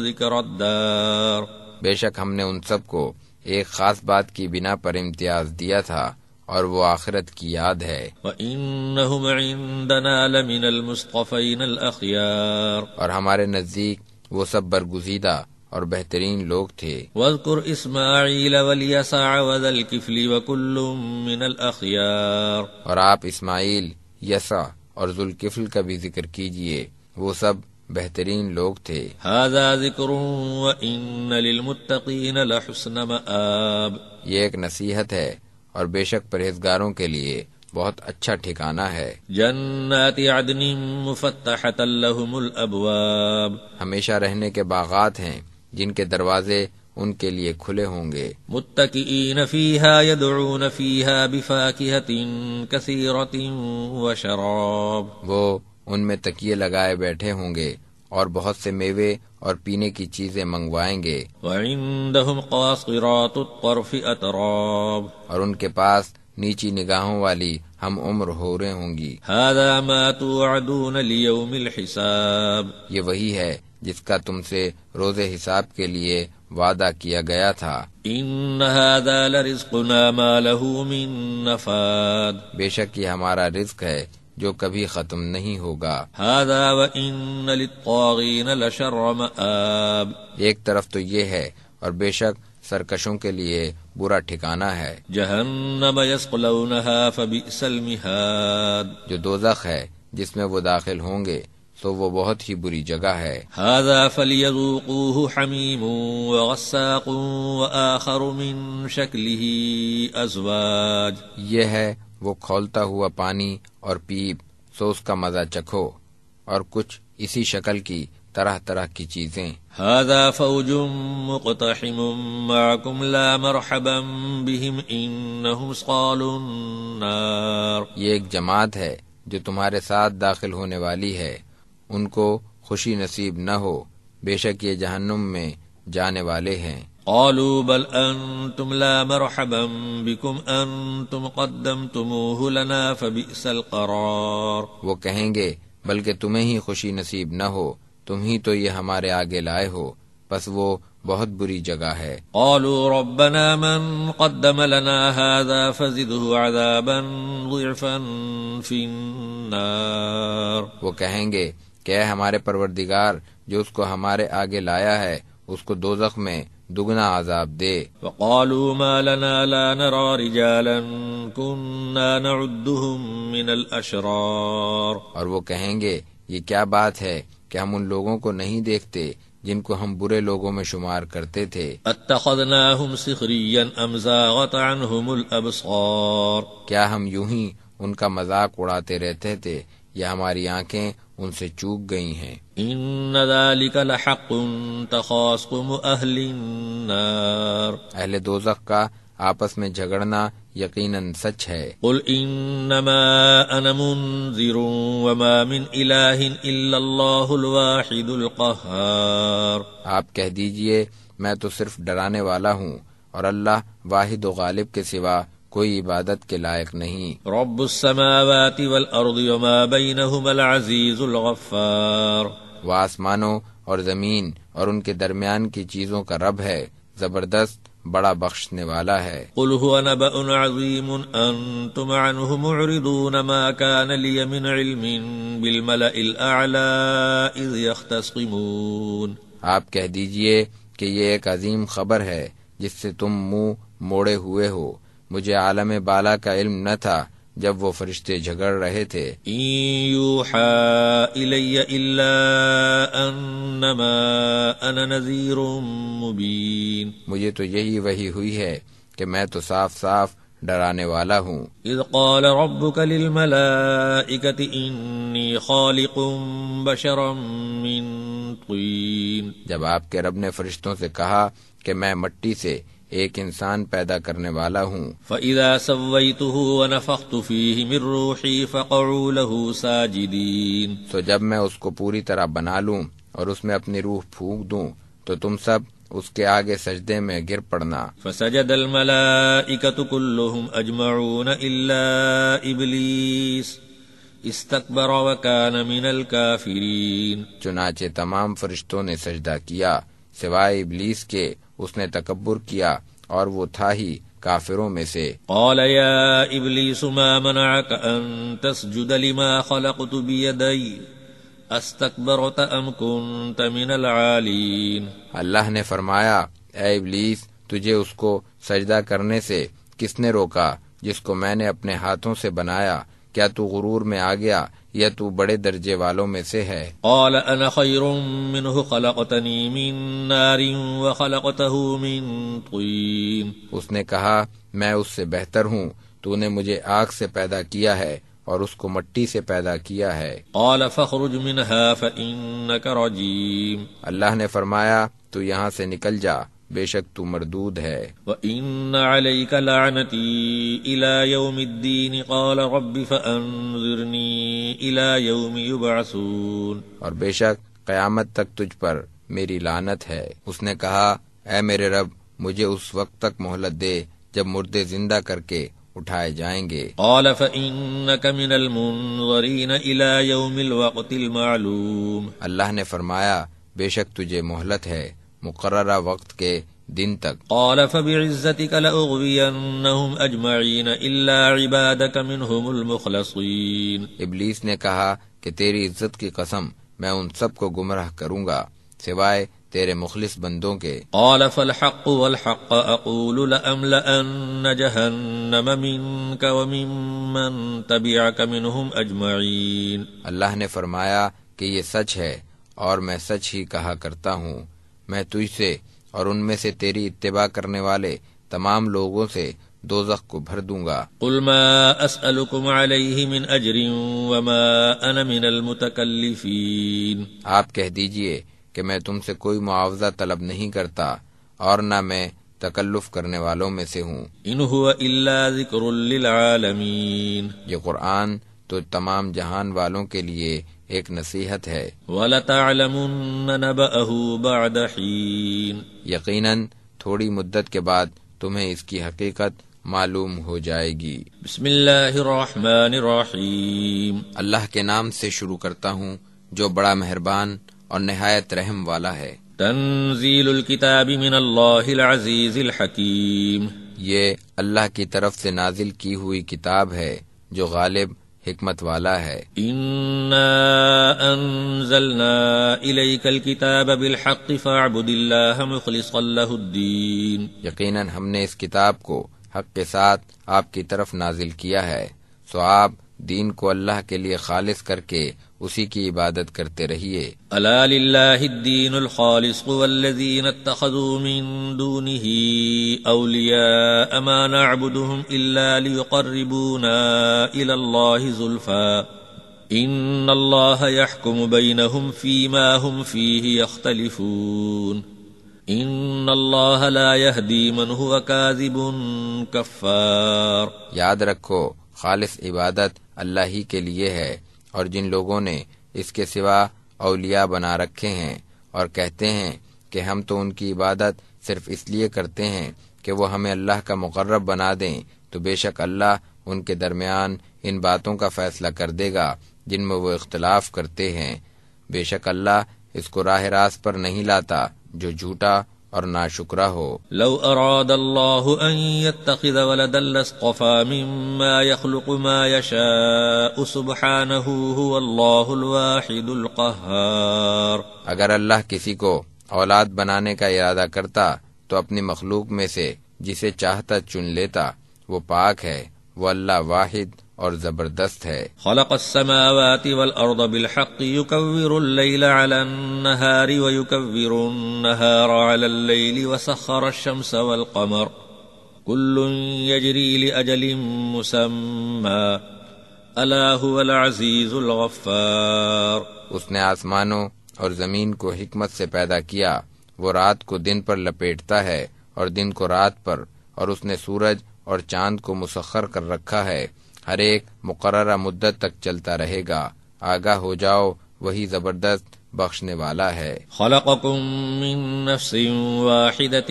ذکر الدار، بے شک ہم نے ان سب کو ایک خاص بات کی بنا پر امتیاز دیا تھا، اور وہ آخرت کی یاد ہے۔ وَإِنَّهُمْ عِندَنَا لَمِنَ الْمُصْطَفَيْنَ الْأَخْيَارِ، اور ہمارے نزدیک وہ سب برگزیدہ اور بہترین لوگ تھے۔ وَاذْكُرْ إِسْمَاعِيلَ وَالْيَسَعَ وَذَا الْكِفْلِ وَكُلٌّ مِّنَ الْأَخْيَارِ، اور آپ اسماعیل، یسع اور ذوالکفل کا بھی ذکر کیجئے، وہ سب بہترین لوگ تھے۔ هَذَا ذِكْرٌ وَإِنَّ لِلْمُتَّقِينَ لَحُسْنَ مَآبٍ، یہ ایک نصیحت ہے اور بے شک پرہیزگاروں کے لیے بہت اچھا ٹھکانہ ہے۔ جنات عدن مفتحۃ لهم الابواب، ہمیشہ رہنے کے باغات ہیں جن کے دروازے ان کے لیے کھلے ہوں گے۔ متکئین فیہا یدعون فیہا بفاکہۃ کثیرۃ وشراب، وہ ان میں تکیے لگائے بیٹھے ہوں گے اور بہت سے میوے اور پینے کی چیزیں منگوائیں گے۔ وعندہم قاصرات الطرف اتراب، اور ان کے پاس نیچی نگاہوں والی ہم عمر حوریں ہوں گی۔ ھذا ما توعدون لیوم الحساب، یہ وہی ہے جس کا تم سے روز حساب کے لیے وعدہ کیا گیا تھا۔ ان ھذا لرزقنا ما له من نفاد، بے شک یہ ہمارا رزق ہے جو کبھی ختم نہیں ہوگا۔ ھذا وان للطاغین لشر مآب، ایک طرف تو یہ ہے اور بے شک سرکشوں کے لیے برا ٹھکانہ ہے۔ جہنم یصلونھا فبئس المہاد، جو دوزخ ہے جس میں وہ داخل ہوں گے تو وہ بہت ہی بری جگہ ہے۔ ھذا فلیذوقوہ حمیم وغساق وآخر من شکلہ ازواج، یہ ہے وہ کھولتا ہوا پانی اور پیپ، سو اس کا مزہ چکھو، اور کچھ اسی شکل کی طرح طرح کی چیزیں۔ ھذا فوج مقتحم معکم لا مرحبا بهم انہم صالوا النار، یہ ایک جماعت ہے جو تمہارے ساتھ داخل ہونے والی ہے، ان کو خوشی نصیب نہ ہو، بے شک یہ جہنم میں جانے والے ہیں۔ قالوا بل انتم لا مرحبا بكم انتم قدمتموه لنا فبئس القرار، وہ کہیں گے بلکہ تمہیں ہی خوشی نصیب نہ ہو، تم ہی تو یہ ہمارے آگے لائے ہو، پس وہ بہت بری جگہ ہے۔ قالوا ربنا من قدم لنا هذا فزده عذابا ضعفا في النار، وہ کہیں گے کہ اے ہمارے پروردگار جو اس کو ہمارے آگے لایا ہے اس کو دوزخ میں دگنا عذاب دے۔ وقالوا ما لنا لا نرى رجالا كنا نعدهم من الاشرار، اور وہ کہیں گے یہ کیا بات ہے کہ ہم ان لوگوں کو نہیں دیکھتے جن کو ہم برے لوگوں میں شمار کرتے تھے۔ اتخذناهم سخريا ام زاغت عنهم الابصار، کیا ہم یوں ہی ان کا مذاق اڑاتے رہتے تھے یا ہماری آنکھیں ان سے چوک گئی ہیں؟ ان ذلك لحق تخاصم اہل النار، اہل دوزخ کا آپس میں جھگڑنا یقیناً سچ ہے۔ قل انما انا منذر وما من الہ الا اللہ الواحد القہار، آپ کہہ دیجئے میں تو صرف ڈرانے والا ہوں اور اللہ واحد و غالب کے سوا کوئی عبادت کے لائق نہیں۔ رب السماوات والارض وما بینہما العزیز الغفار، وہ آسمانوں اور زمین اور ان کے درمیان کی چیزوں کا رب ہے، زبردست بڑا بخشنے والا ہے۔ قل هو نبأ عظیم انتم عنه معرضون ما كان لي من علم بالملأ الاعلى اذ يختصمون۔ آپ کہہ دیجئے کہ یہ ایک عظیم خبر ہے جس سے تم منہ موڑے ہوئے ہو، مجھے عالم بالا کا علم نہ تھا جب وہ فرشتے جھگڑ رہے تھے۔ ان یوحى الی الا انما انا نذیر مبین۔ مجھے تو یہی وحی ہوئی ہے کہ میں تو صاف صاف ڈرانے والا ہوں۔ اذ قال ربک للملائکۃ انی خالق بشرا من طین۔ جب آپ کے رب نے فرشتوں سے کہا کہ میں مٹی سے ایک انسان پیدا کرنے والا ہوں۔ فَإِذَا سَوَّيْتُهُ وَنَفَخْتُ فِيهِ مِن رُّوحِي فَقَعُوا لَهُ سَاجِدِينَ۔ تو جب میں اس کو پوری طرح بنا لوں اور اس میں اپنی روح پھونک دوں تو تم سب اس کے آگے سجدے میں گر پڑنا۔ فَسَجَدَ الْمَلَائِكَةُ كُلُّهُمْ أَجْمَعُونَ إِلَّا إِبْلِيسَ اسْتَكْبَرَ وَكَانَ مِنَ الْكَافِرِينَ۔ چنانچہ تمام فرشتوں نے سجدہ کیا سوائے ابلیس کے، اس نے تکبر کیا اور وہ تھا ہی کافروں میں سے۔ قال یا ابلیس ما منعك ان تسجد لما خلقت بيدي استكبرت ام كنت من العالين۔ اللہ نے فرمایا اے ابلیس، تجھے اس کو سجدہ کرنے سے کس نے روکا جس کو میں نے اپنے ہاتھوں سے بنایا؟ کیا تو غرور میں آ گیا یا تو بڑے درجے والوں میں سے ہے؟ قال انا خیر منه خلقتنی من نار وخلقته من طین۔ اس نے کہا میں اس سے بہتر ہوں، تو نے مجھے آگ سے پیدا کیا ہے اور اس کو مٹی سے پیدا کیا ہے۔ قال فاخرج منها فإنك رجیم۔ اللہ نے فرمایا تو یہاں سے نکل جا، بے شک تو مردود ہے۔ وَإِنَّ عَلَيْكَ لَعْنَتِي إِلَى يَوْمِ الدِّينِ قَالَ رَبِّ فَأَنظِرْنِي إِلَى يَوْمِ يُبْعَثُونَ۔ اور بے شک قیامت تک تجھ پر میری لعنت ہے۔ اس نے کہا اے میرے رب، مجھے اس وقت تک مہلت دے جب مردے زندہ کر کے اٹھائے جائیں گے۔ قَالَ فَإِنَّكَ مِنَ الْمُنظَرِينَ إِلَى يَوْمِ الْوَقْتِ الْمَعْلُومِ۔ اللہ نے فرمایا بے شک تجھے مہلت ہے مقررہ وقت کے دن تک۔ قال فبعزتك لأغوينهم أجمعين إلا عبادك منهم المخلصين۔ ابلیس نے کہا کہ تیری عزت کی قسم میں ان سب کو گمراہ کروں گا سوائے تیرے مخلص بندوں کے۔ قال فالحق والحق أقول لأملأن جهنم منك وممن تبعك منهم أجمعين۔ اللہ نے فرمایا کہ یہ سچ ہے اور میں سچ ہی کہا کرتا ہوں، میں تجھ سے اور ان میں سے تیری اتباع کرنے والے تمام لوگوں سے دوزخ کو بھر دوں گا۔ قل ما اسألكم عليه من اجر وما انا من المتکلفین۔ آپ کہہ دیجئے کہ میں تم سے کوئی معاوضہ طلب نہیں کرتا اور نہ میں تکلف کرنے والوں میں سے ہوں۔ ان هو الا ذکر للعالمین۔ یہ قرآن تو تمام جہان والوں کے لیے ایک نصیحت ہے۔ وَلَتَعْلَمُنَّ نَبَأَهُ بَعْدَ حِينٍ۔ یقیناً تھوڑی مدت کے بعد تمہیں اس کی حقیقت معلوم ہو جائے گی۔ بسم اللہ الرحمن الرحیم۔ اللہ کے نام سے شروع کرتا ہوں جو بڑا مہربان اور نہایت رحم والا ہے۔ تنزیل الکتاب من اللہ العزیز الحکیم۔ یہ اللہ کی طرف سے نازل کی ہوئی کتاب ہے جو غالب حکمت والا ہے۔ انا انزلنا الیک الکتاب بالحق فاعبد اللہ مخلصا لہ الدین۔ یقیناً ہم نے اس کتاب کو حق کے ساتھ آپ کی طرف نازل کیا ہے، سو آپ دین کو اللہ کے لیے خالص کر کے اسی کی عبادت کرتے رہیے۔ الا للہ الدین الخالص والذین اتخذوا من دونه اولیاء ما نعبدهم الا لیقربونا الى اللہ زلفى ان اللہ يحکم بینهم فیما هم فیہ یختلفون ان اللہ لا یہدی من هو کاذب کفار۔ یاد رکھو خالص عبادت اللہ ہی کے لیے ہے، اور جن لوگوں نے اس کے سوا اولیاء بنا رکھے ہیں اور کہتے ہیں کہ ہم تو ان کی عبادت صرف اس لیے کرتے ہیں کہ وہ ہمیں اللہ کا مقرب بنا دیں، تو بے شک اللہ ان کے درمیان ان باتوں کا فیصلہ کر دے گا جن میں وہ اختلاف کرتے ہیں۔ بے شک اللہ اس کو راہ راست پر نہیں لاتا جو جھوٹا اور ناشکرا ہو۔ لو اراد اللہ ان يتخذ ولدا لاصطفى مما يخلق ما يشاء سبحانه هو اللہ الواحد القہار۔ اگر اللہ کسی کو اولاد بنانے کا ارادہ کرتا تو اپنی مخلوق میں سے جسے چاہتا چن لیتا، وہ پاک ہے، وہ اللہ واحد اور زبردست ہے۔ خلق السماوات والارض بالحق يكور الليل على النهار ويكور النهار على الليل وسخر الشمس والقمر كل يجري لأجل مسمى ألا هو العزيز الغفار۔ اس نے آسمانوں اور زمین کو حکمت سے پیدا کیا، وہ رات کو دن پر لپیٹتا ہے اور دن کو رات پر، اور اس نے سورج اور چاند کو مسخر کر رکھا ہے، ہر ایک مقررہ مدت تک چلتا رہے گا۔ آگاہ ہو جاؤ، وہی زبردست بخشنے والا ہے۔ خلقكم من نفس واحدة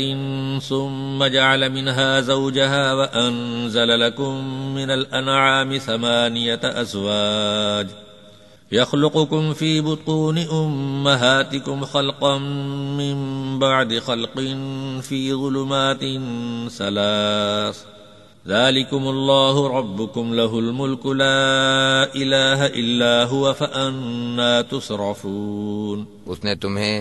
ثم جعل منها زوجها وأنزل لكم من الأنعام 8 أزواج يخلقكم في بطون أمهاتكم خلقا من بعد خلق في ظلمات 3 ذلكم الله ربكم له الملك لا إله إلا هو فأنا تصرفون۔ اس نے تمہیں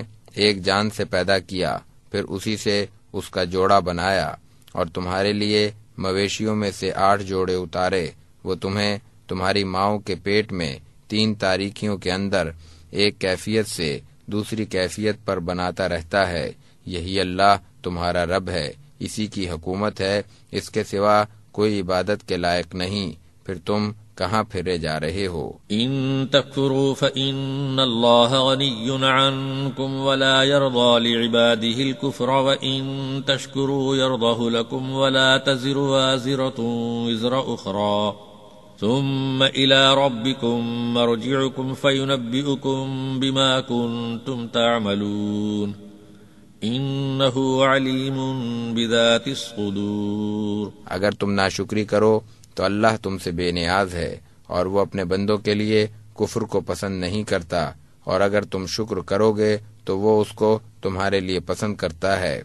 ایک جان سے پیدا کیا، پھر اسی سے اس کا جوڑا بنایا اور تمہارے لیے مویشیوں میں سے 8 جوڑے اتارے۔ وہ تمہیں تمہاری ماؤں کے پیٹ میں 3 تاریکیوں کے اندر ایک کیفیت سے دوسری کیفیت پر بناتا رہتا ہے۔ یہی اللہ تمہارا رب ہے، اسی کی حکومت ہے، اس کے سوا کوئی عبادت کے لائق نہیں۔ پھر تم کہاں پھرے جا رہے ہو؟ ان تکفروا فإن اللہ غنی عنکم ولا يرضى لعباده الكفر وإن تشکروا يرضه لكم ولا تزر وازرة وزر أخرى ثم إلى ربكم مرجعكم فينبئكم بما كنتم تعملون انہ علیم بذات الصدور۔ اگر تم ناشکری کرو تو اللہ تم سے بے نیاز ہے، اور وہ اپنے بندوں کے لیے کفر کو پسند نہیں کرتا، اور اگر تم شکر کرو گے تو وہ اس کو تمہارے لیے پسند کرتا ہے،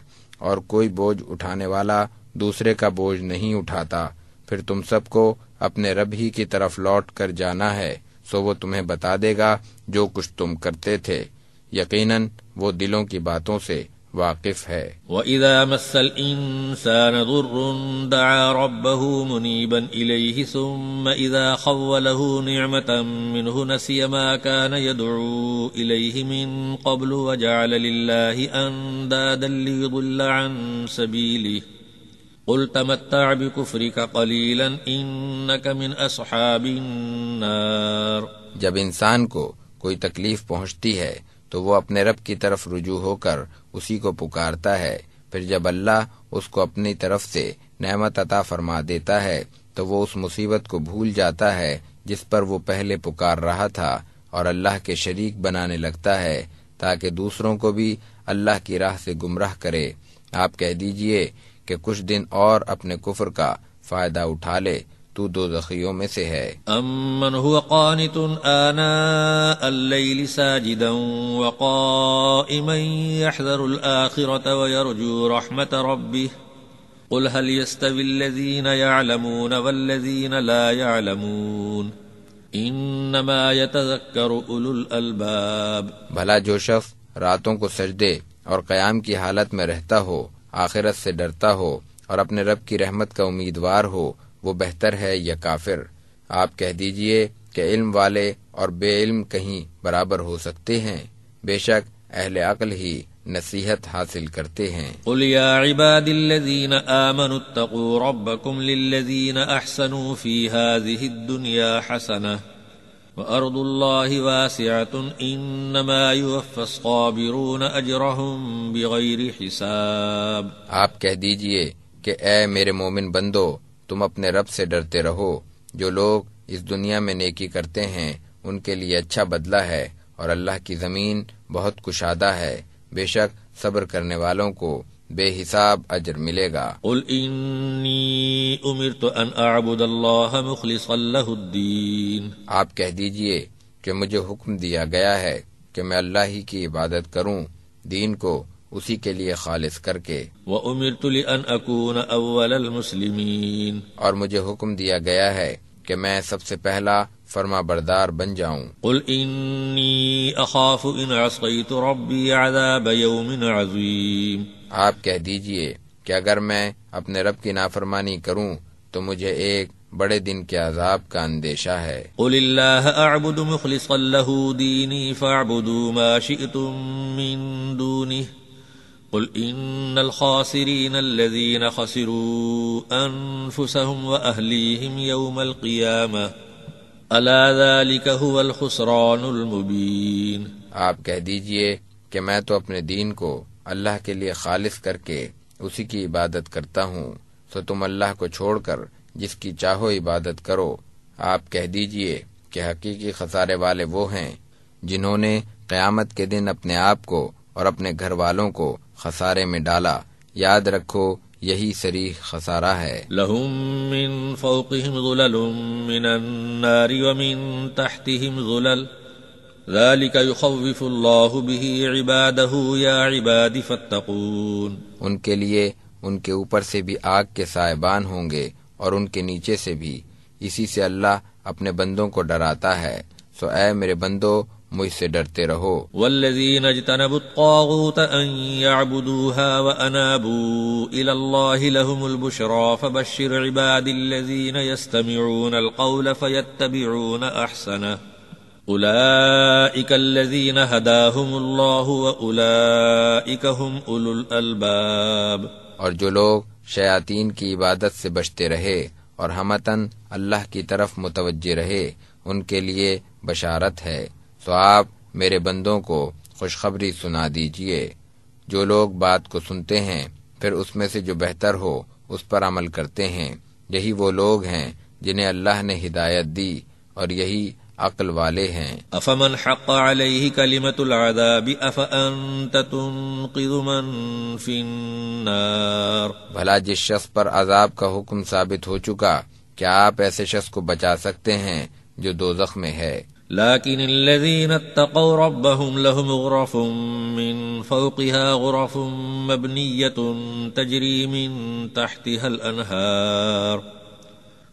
اور کوئی بوجھ اٹھانے والا دوسرے کا بوجھ نہیں اٹھاتا۔ پھر تم سب کو اپنے رب ہی کی طرف لوٹ کر جانا ہے، سو وہ تمہیں بتا دے گا جو کچھ تم کرتے تھے، یقیناً وہ دلوں کی باتوں سے واقف ہے۔ وَإِذَا مَسَّ الْإِنسَانَ ضُرٌّ دَعَا رَبَّهُ مُنِيبًا إِلَيْهِ ثُمَّ إِذَا خَوَّلَهُ نِعْمَةً مِّنْهُ نَسِيَ مَا كَانَ يَدْعُو إِلَيْهِ مِن قَبْلُ وَجَعَلَ لِلَّهِ أَندَادًا لِيُضِلَّ عَن سَبِيلِهِ قُلْ تَمَتَّعْ بِكُفْرِكَ قَلِيلًا إِنَّكَ مِنْ أَصْحَابِ النَّارِ۔ جب انسان کو کوئی تکلیف پہنچتی ہے تو وہ اپنے رب کی طرف رجوع ہو کر اسی کو پکارتا ہے، پھر جب اللہ اس کو اپنی طرف سے نعمت عطا فرما دیتا ہے تو وہ اس مصیبت کو بھول جاتا ہے جس پر وہ پہلے پکار رہا تھا، اور اللہ کے شریک بنانے لگتا ہے تاکہ دوسروں کو بھی اللہ کی راہ سے گمراہ کرے۔ آپ کہہ دیجئے کہ کچھ دن اور اپنے کفر کا فائدہ اٹھا لے، تو دوزخیوں میں سے ہے۔ امن هو قانت آناء اللیل ساجدا وقائما يحذر الآخرة ويرجو رحمة ربه قل هل يستوي الذين يعلمون والذين لا يعلمون انما يتذكر اولو الالباب۔ بھلا جو شخص راتوں کو سجدے اور قیام کی حالت میں رہتا ہو، آخرت سے ڈرتا ہو اور اپنے رب کی رحمت کا امیدوار ہو، وہ بہتر ہے یا کافر؟ آپ کہہ دیجئے کہ علم والے اور بے علم کہیں برابر ہو سکتے ہیں؟ بے شک اہل عقل ہی نصیحت حاصل کرتے ہیں۔ قل یا عباد الذین آمنوا اتقوا ربکم للذین احسنوا فی هذه الدنیا حسنہ وارض اللہ واسعۃ انما یوفی الصابرون اجرهم بغیر حساب۔ آپ کہہ دیجئے کہ اے میرے مومن بندو، تم اپنے رب سے ڈرتے رہو، جو لوگ اس دنیا میں نیکی کرتے ہیں ان کے لیے اچھا بدلہ ہے، اور اللہ کی زمین بہت کشادہ ہے، بے شک صبر کرنے والوں کو بے حساب اجر ملے گا۔ قل انی امرت ان اعبد اللہ مخلصا لہ الدین۔ آپ کہہ دیجئے کہ مجھے حکم دیا گیا ہے کہ میں اللہ ہی کی عبادت کروں، دین کو اسی کے لیے خالص کر کے، وَأُمِرْتُ لِأَنْ أَكُونَ أَوَّلَ الْمُسْلِمِينَ، اور مجھے حکم دیا گیا ہے کہ میں سب سے پہلا فرما بردار بن جاؤں۔ قُلْ إِنِّي أَخَافُ إِنْ عَصَيْتُ رَبِّي عَذَابَ يَوْمٍ عَظِيمٍ، آپ کہہ دیجئے کہ اگر میں اپنے رب کی نافرمانی کروں تو مجھے ایک بڑے دن کے عذاب کا اندیشہ ہے۔ قُلِ اللَّهَ أَعْبُدُ مُخْلِصًا لَهُ دِينِي فَاعْبُدُوا مَا شِئْتُم مِّن دُونِهِ قُلْ إِنَّ الْخَاسِرِينَ الَّذِينَ خَسِرُوا أَنفُسَهُمْ وَأَهْلِيهِمْ يَوْمَ الْقِيَامَةِ أَلَا ذَلِكَ هُوَ الْخُسْرَانُ الْمُبِينُ، آپ کہہ دیجئے کہ میں تو اپنے دین کو اللہ کے لیے خالص کر کے اسی کی عبادت کرتا ہوں، سو تم اللہ کو چھوڑ کر جس کی چاہو عبادت کرو۔ آپ کہہ دیجئے کہ حقیقی خسارے والے وہ ہیں جنہوں نے قیامت کے دن اپنے آپ کو اور اپنے گھر والوں کو خسارے میں ڈالا۔ یاد رکھو یہی صریح خسارہ ہے۔ لَهُم مِّن فَوْقِهِمْ ظُلَلٌ مِّنَ النَّارِ وَمِن تَحْتِهِمْ ظُلَلٌ ذَلِكَ يُخَوِّفُ اللَّهُ بِهِ عِبَادَهُ يَا عِبَادِ فَاتَّقُونِ، ان کے لیے ان کے اوپر سے بھی آگ کے سائبان ہوں گے اور ان کے نیچے سے بھی، اسی سے اللہ اپنے بندوں کو ڈراتا ہے، سو اے میرے بندو مجھ سے ڈرتے رہو۔ والذین اجتنبوا الطاغوت ان يعبدوها وانابوا الى الله لهم البشرى فبشر عبادی الذین يستمعون القول فيتبعون احسنه اولئک الذین هداهم الله واولئک هم اولو الالباب، اور جو لوگ شیاطین کی عبادت سے بچتے رہے اور ہمتاً اللہ کی طرف متوجہ رہے ان کے لیے بشارت ہے، تو آپ میرے بندوں کو خوشخبری سنا دیجئے۔ جو لوگ بات کو سنتے ہیں پھر اس میں سے جو بہتر ہو اس پر عمل کرتے ہیں، یہی وہ لوگ ہیں جنہیں اللہ نے ہدایت دی اور یہی عقل والے ہیں۔ افمن حق علیہ کلمۃ العذاب افانت تنقذ من فی النار، بھلا جس شخص پر عذاب کا حکم ثابت ہو چکا کیا آپ ایسے شخص کو بچا سکتے ہیں جو دوزخ میں ہے؟ لیکن الذین اتقوا ربهم لهم غرف من فوقها غرف مبنیۃ تجری من تحتها الانہار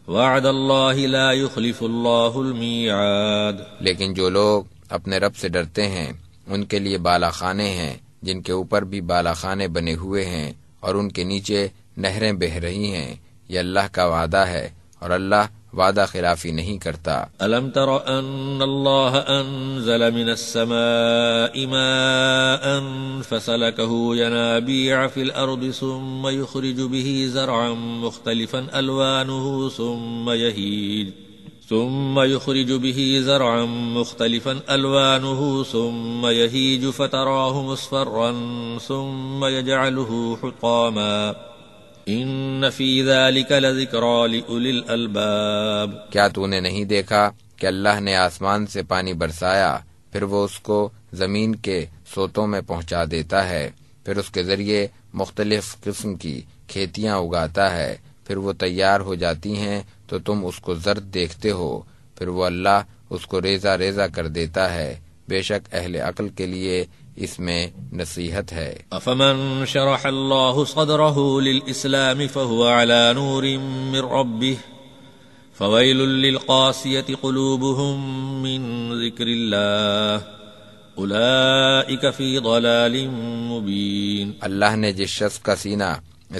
وعد اللہ لا یخلف اللہ المیعاد، لیکن جو لوگ اپنے رب سے ڈرتے ہیں ان کے لیے بالا خانے ہیں جن کے اوپر بھی بالا خانے بنے ہوئے ہیں اور ان کے نیچے نہریں بہہ رہی ہیں، یہ اللہ کا وعدہ ہے اور اللہ وعدہ خلافی نہیں کرتا۔ الم تر ان اللہ انزل من السماء ماء فسلكه ينابيع في الارض ثم يخرج به زرعا مختلفا الوانه ثم يهيج فتراه مصفرا ثم يجعله حطاما ان فی ذلک لذکری لأولی الالباب، کیا تو نے نہیں دیکھا کہ اللہ نے آسمان سے پانی برسایا پھر وہ اس کو زمین کے سوتوں میں پہنچا دیتا ہے، پھر اس کے ذریعے مختلف قسم کی کھیتیاں اگاتا ہے، پھر وہ تیار ہو جاتی ہیں تو تم اس کو زرد دیکھتے ہو، پھر وہ اللہ اس کو ریزہ ریزہ کر دیتا ہے، بے شک اہل عقل کے لیے اس میں نصیحت ہے۔ افمن شرح اللہ صدره للاسلام فهو على نور من ربه فویل للقاسیة قلوبهم من ذکر اللہ اولئک فی ضلال مبین، اللہ نے جس شخص کا سینہ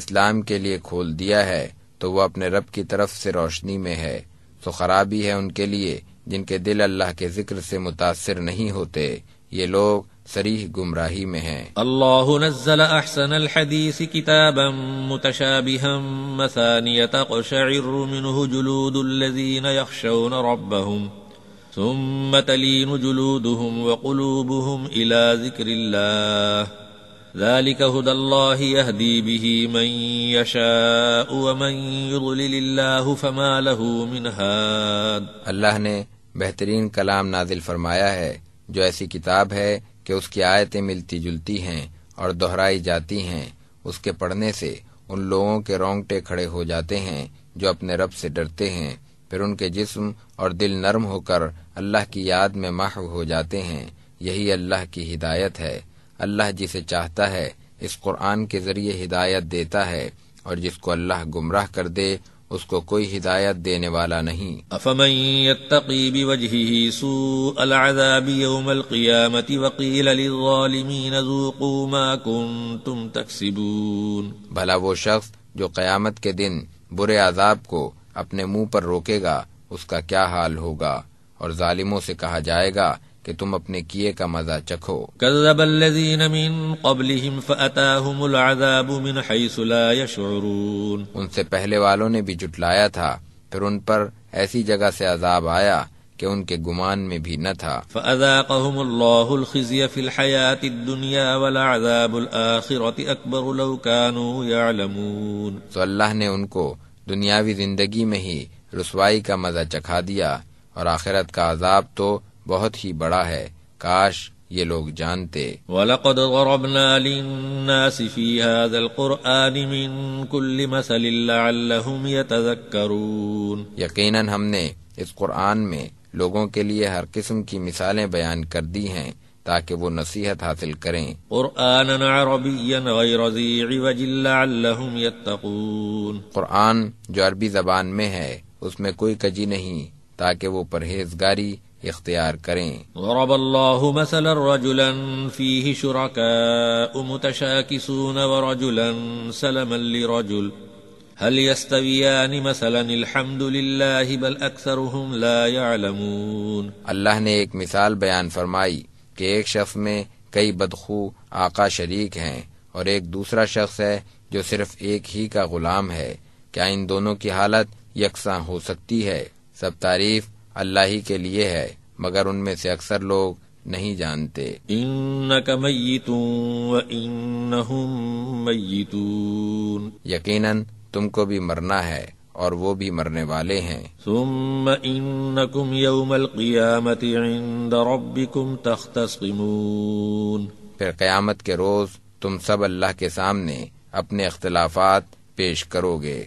اسلام کے لیے کھول دیا ہے تو وہ اپنے رب کی طرف سے روشنی میں ہے، تو خرابی ہے ان کے لیے جن کے دل اللہ کے ذکر سے متاثر نہیں ہوتے، یہ لوگ صریح گمراہی میں ہیں۔ اللہ نزل احسن الحدیث کتابا متشابہا مثانیہ تقشعر منہ جلود الذین یخشون ربهم ثم تلین جلودهم وقلوبهم الى ذکر اللہ ذلك هدى اللہ یہدی به من یشاء ومن یضلل اللہ فما له من ہاد، اللہ نے بہترین کلام نازل فرمایا ہے جو ایسی کتاب ہے کہ اس کی آیتیں ملتی جلتی ہیں اور دہرائی جاتی ہیں، اس کے پڑھنے سے ان لوگوں کے رونگٹے کھڑے ہو جاتے ہیں جو اپنے رب سے ڈرتے ہیں، پھر ان کے جسم اور دل نرم ہو کر اللہ کی یاد میں محو ہو جاتے ہیں، یہی اللہ کی ہدایت ہے، اللہ جسے چاہتا ہے اس قرآن کے ذریعے ہدایت دیتا ہے، اور جس کو اللہ گمراہ کر دے اس کو کوئی ہدایت دینے والا نہیں۔ افمن يتقي بوجهه سوء العذاب يوم القيامة وقيل للظالمين ذوقوا ما كنتم تكسبون، بھلا وہ شخص جو قیامت کے دن برے عذاب کو اپنے منہ پر روکے گا اس کا کیا حال ہوگا، اور ظالموں سے کہا جائے گا کہ تم اپنے کیے کا مزہ چکھو۔ كذب الذين من قبلهم فأتاهم العذاب من حيث لا يشعرون، ان سے پہلے والوں نے بھی جھٹلایا تھا، پھر ان پر ایسی جگہ سے عذاب آیا کہ ان کے گمان میں بھی نہ تھا۔ فأذاقهم الله الخزي في الحياة الدنيا ولعذاب الآخرة أكبر لو كانوا يعلمون، تو اللہ نے ان کو دنیاوی زندگی میں ہی رسوائی کا مزہ چکھا دیا، اور آخرت کا عذاب تو بہت ہی بڑا ہے، کاش یہ لوگ جانتے۔ وَلَقَدْ ضَرَبْنَا لِلنَّاسِ فِي هَذَا الْقُرْآنِ مِنْ كُلِّ مَثَلٍ لَعَلَّهُمْ يَتَذَكَّرُونَ، یقیناً ہم نے اس قرآن میں لوگوں کے لیے ہر قسم کی مثالیں بیان کر دی ہیں تاکہ وہ نصیحت حاصل کریں۔ قرآناً عربيا غير ذي عوج لعلهم يتقون، قرآن جو عربی زبان میں ہے اس میں کوئی کجی نہیں تاکہ وہ پرہیزگاری اختیار کریں۔ ضرب الله مثلا رجلا فيه شركاء متشاكسون ورجلا سلما لرجل هل يستويان مثلا الحمد لله بل أكثرهم لا يعلمون، اللہ نے ایک مثال بیان فرمائی کہ ایک شخص میں کئی بدخو آقا شریک ہیں اور ایک دوسرا شخص ہے جو صرف ایک ہی کا غلام ہے، کیا ان دونوں کی حالت یکساں ہو سکتی ہے؟ سب تعریف اللہ ہی کے لیے ہے مگر ان میں سے اکثر لوگ نہیں جانتے۔ إنك ميت وإنهم ميتون، یقیناً تم کو بھی مرنا ہے اور وہ بھی مرنے والے ہیں۔ ثم إنكم يوم القيامة عند ربكم تختصمون، پھر قیامت کے روز تم سب اللہ کے سامنے اپنے اختلافات پیش کرو گے۔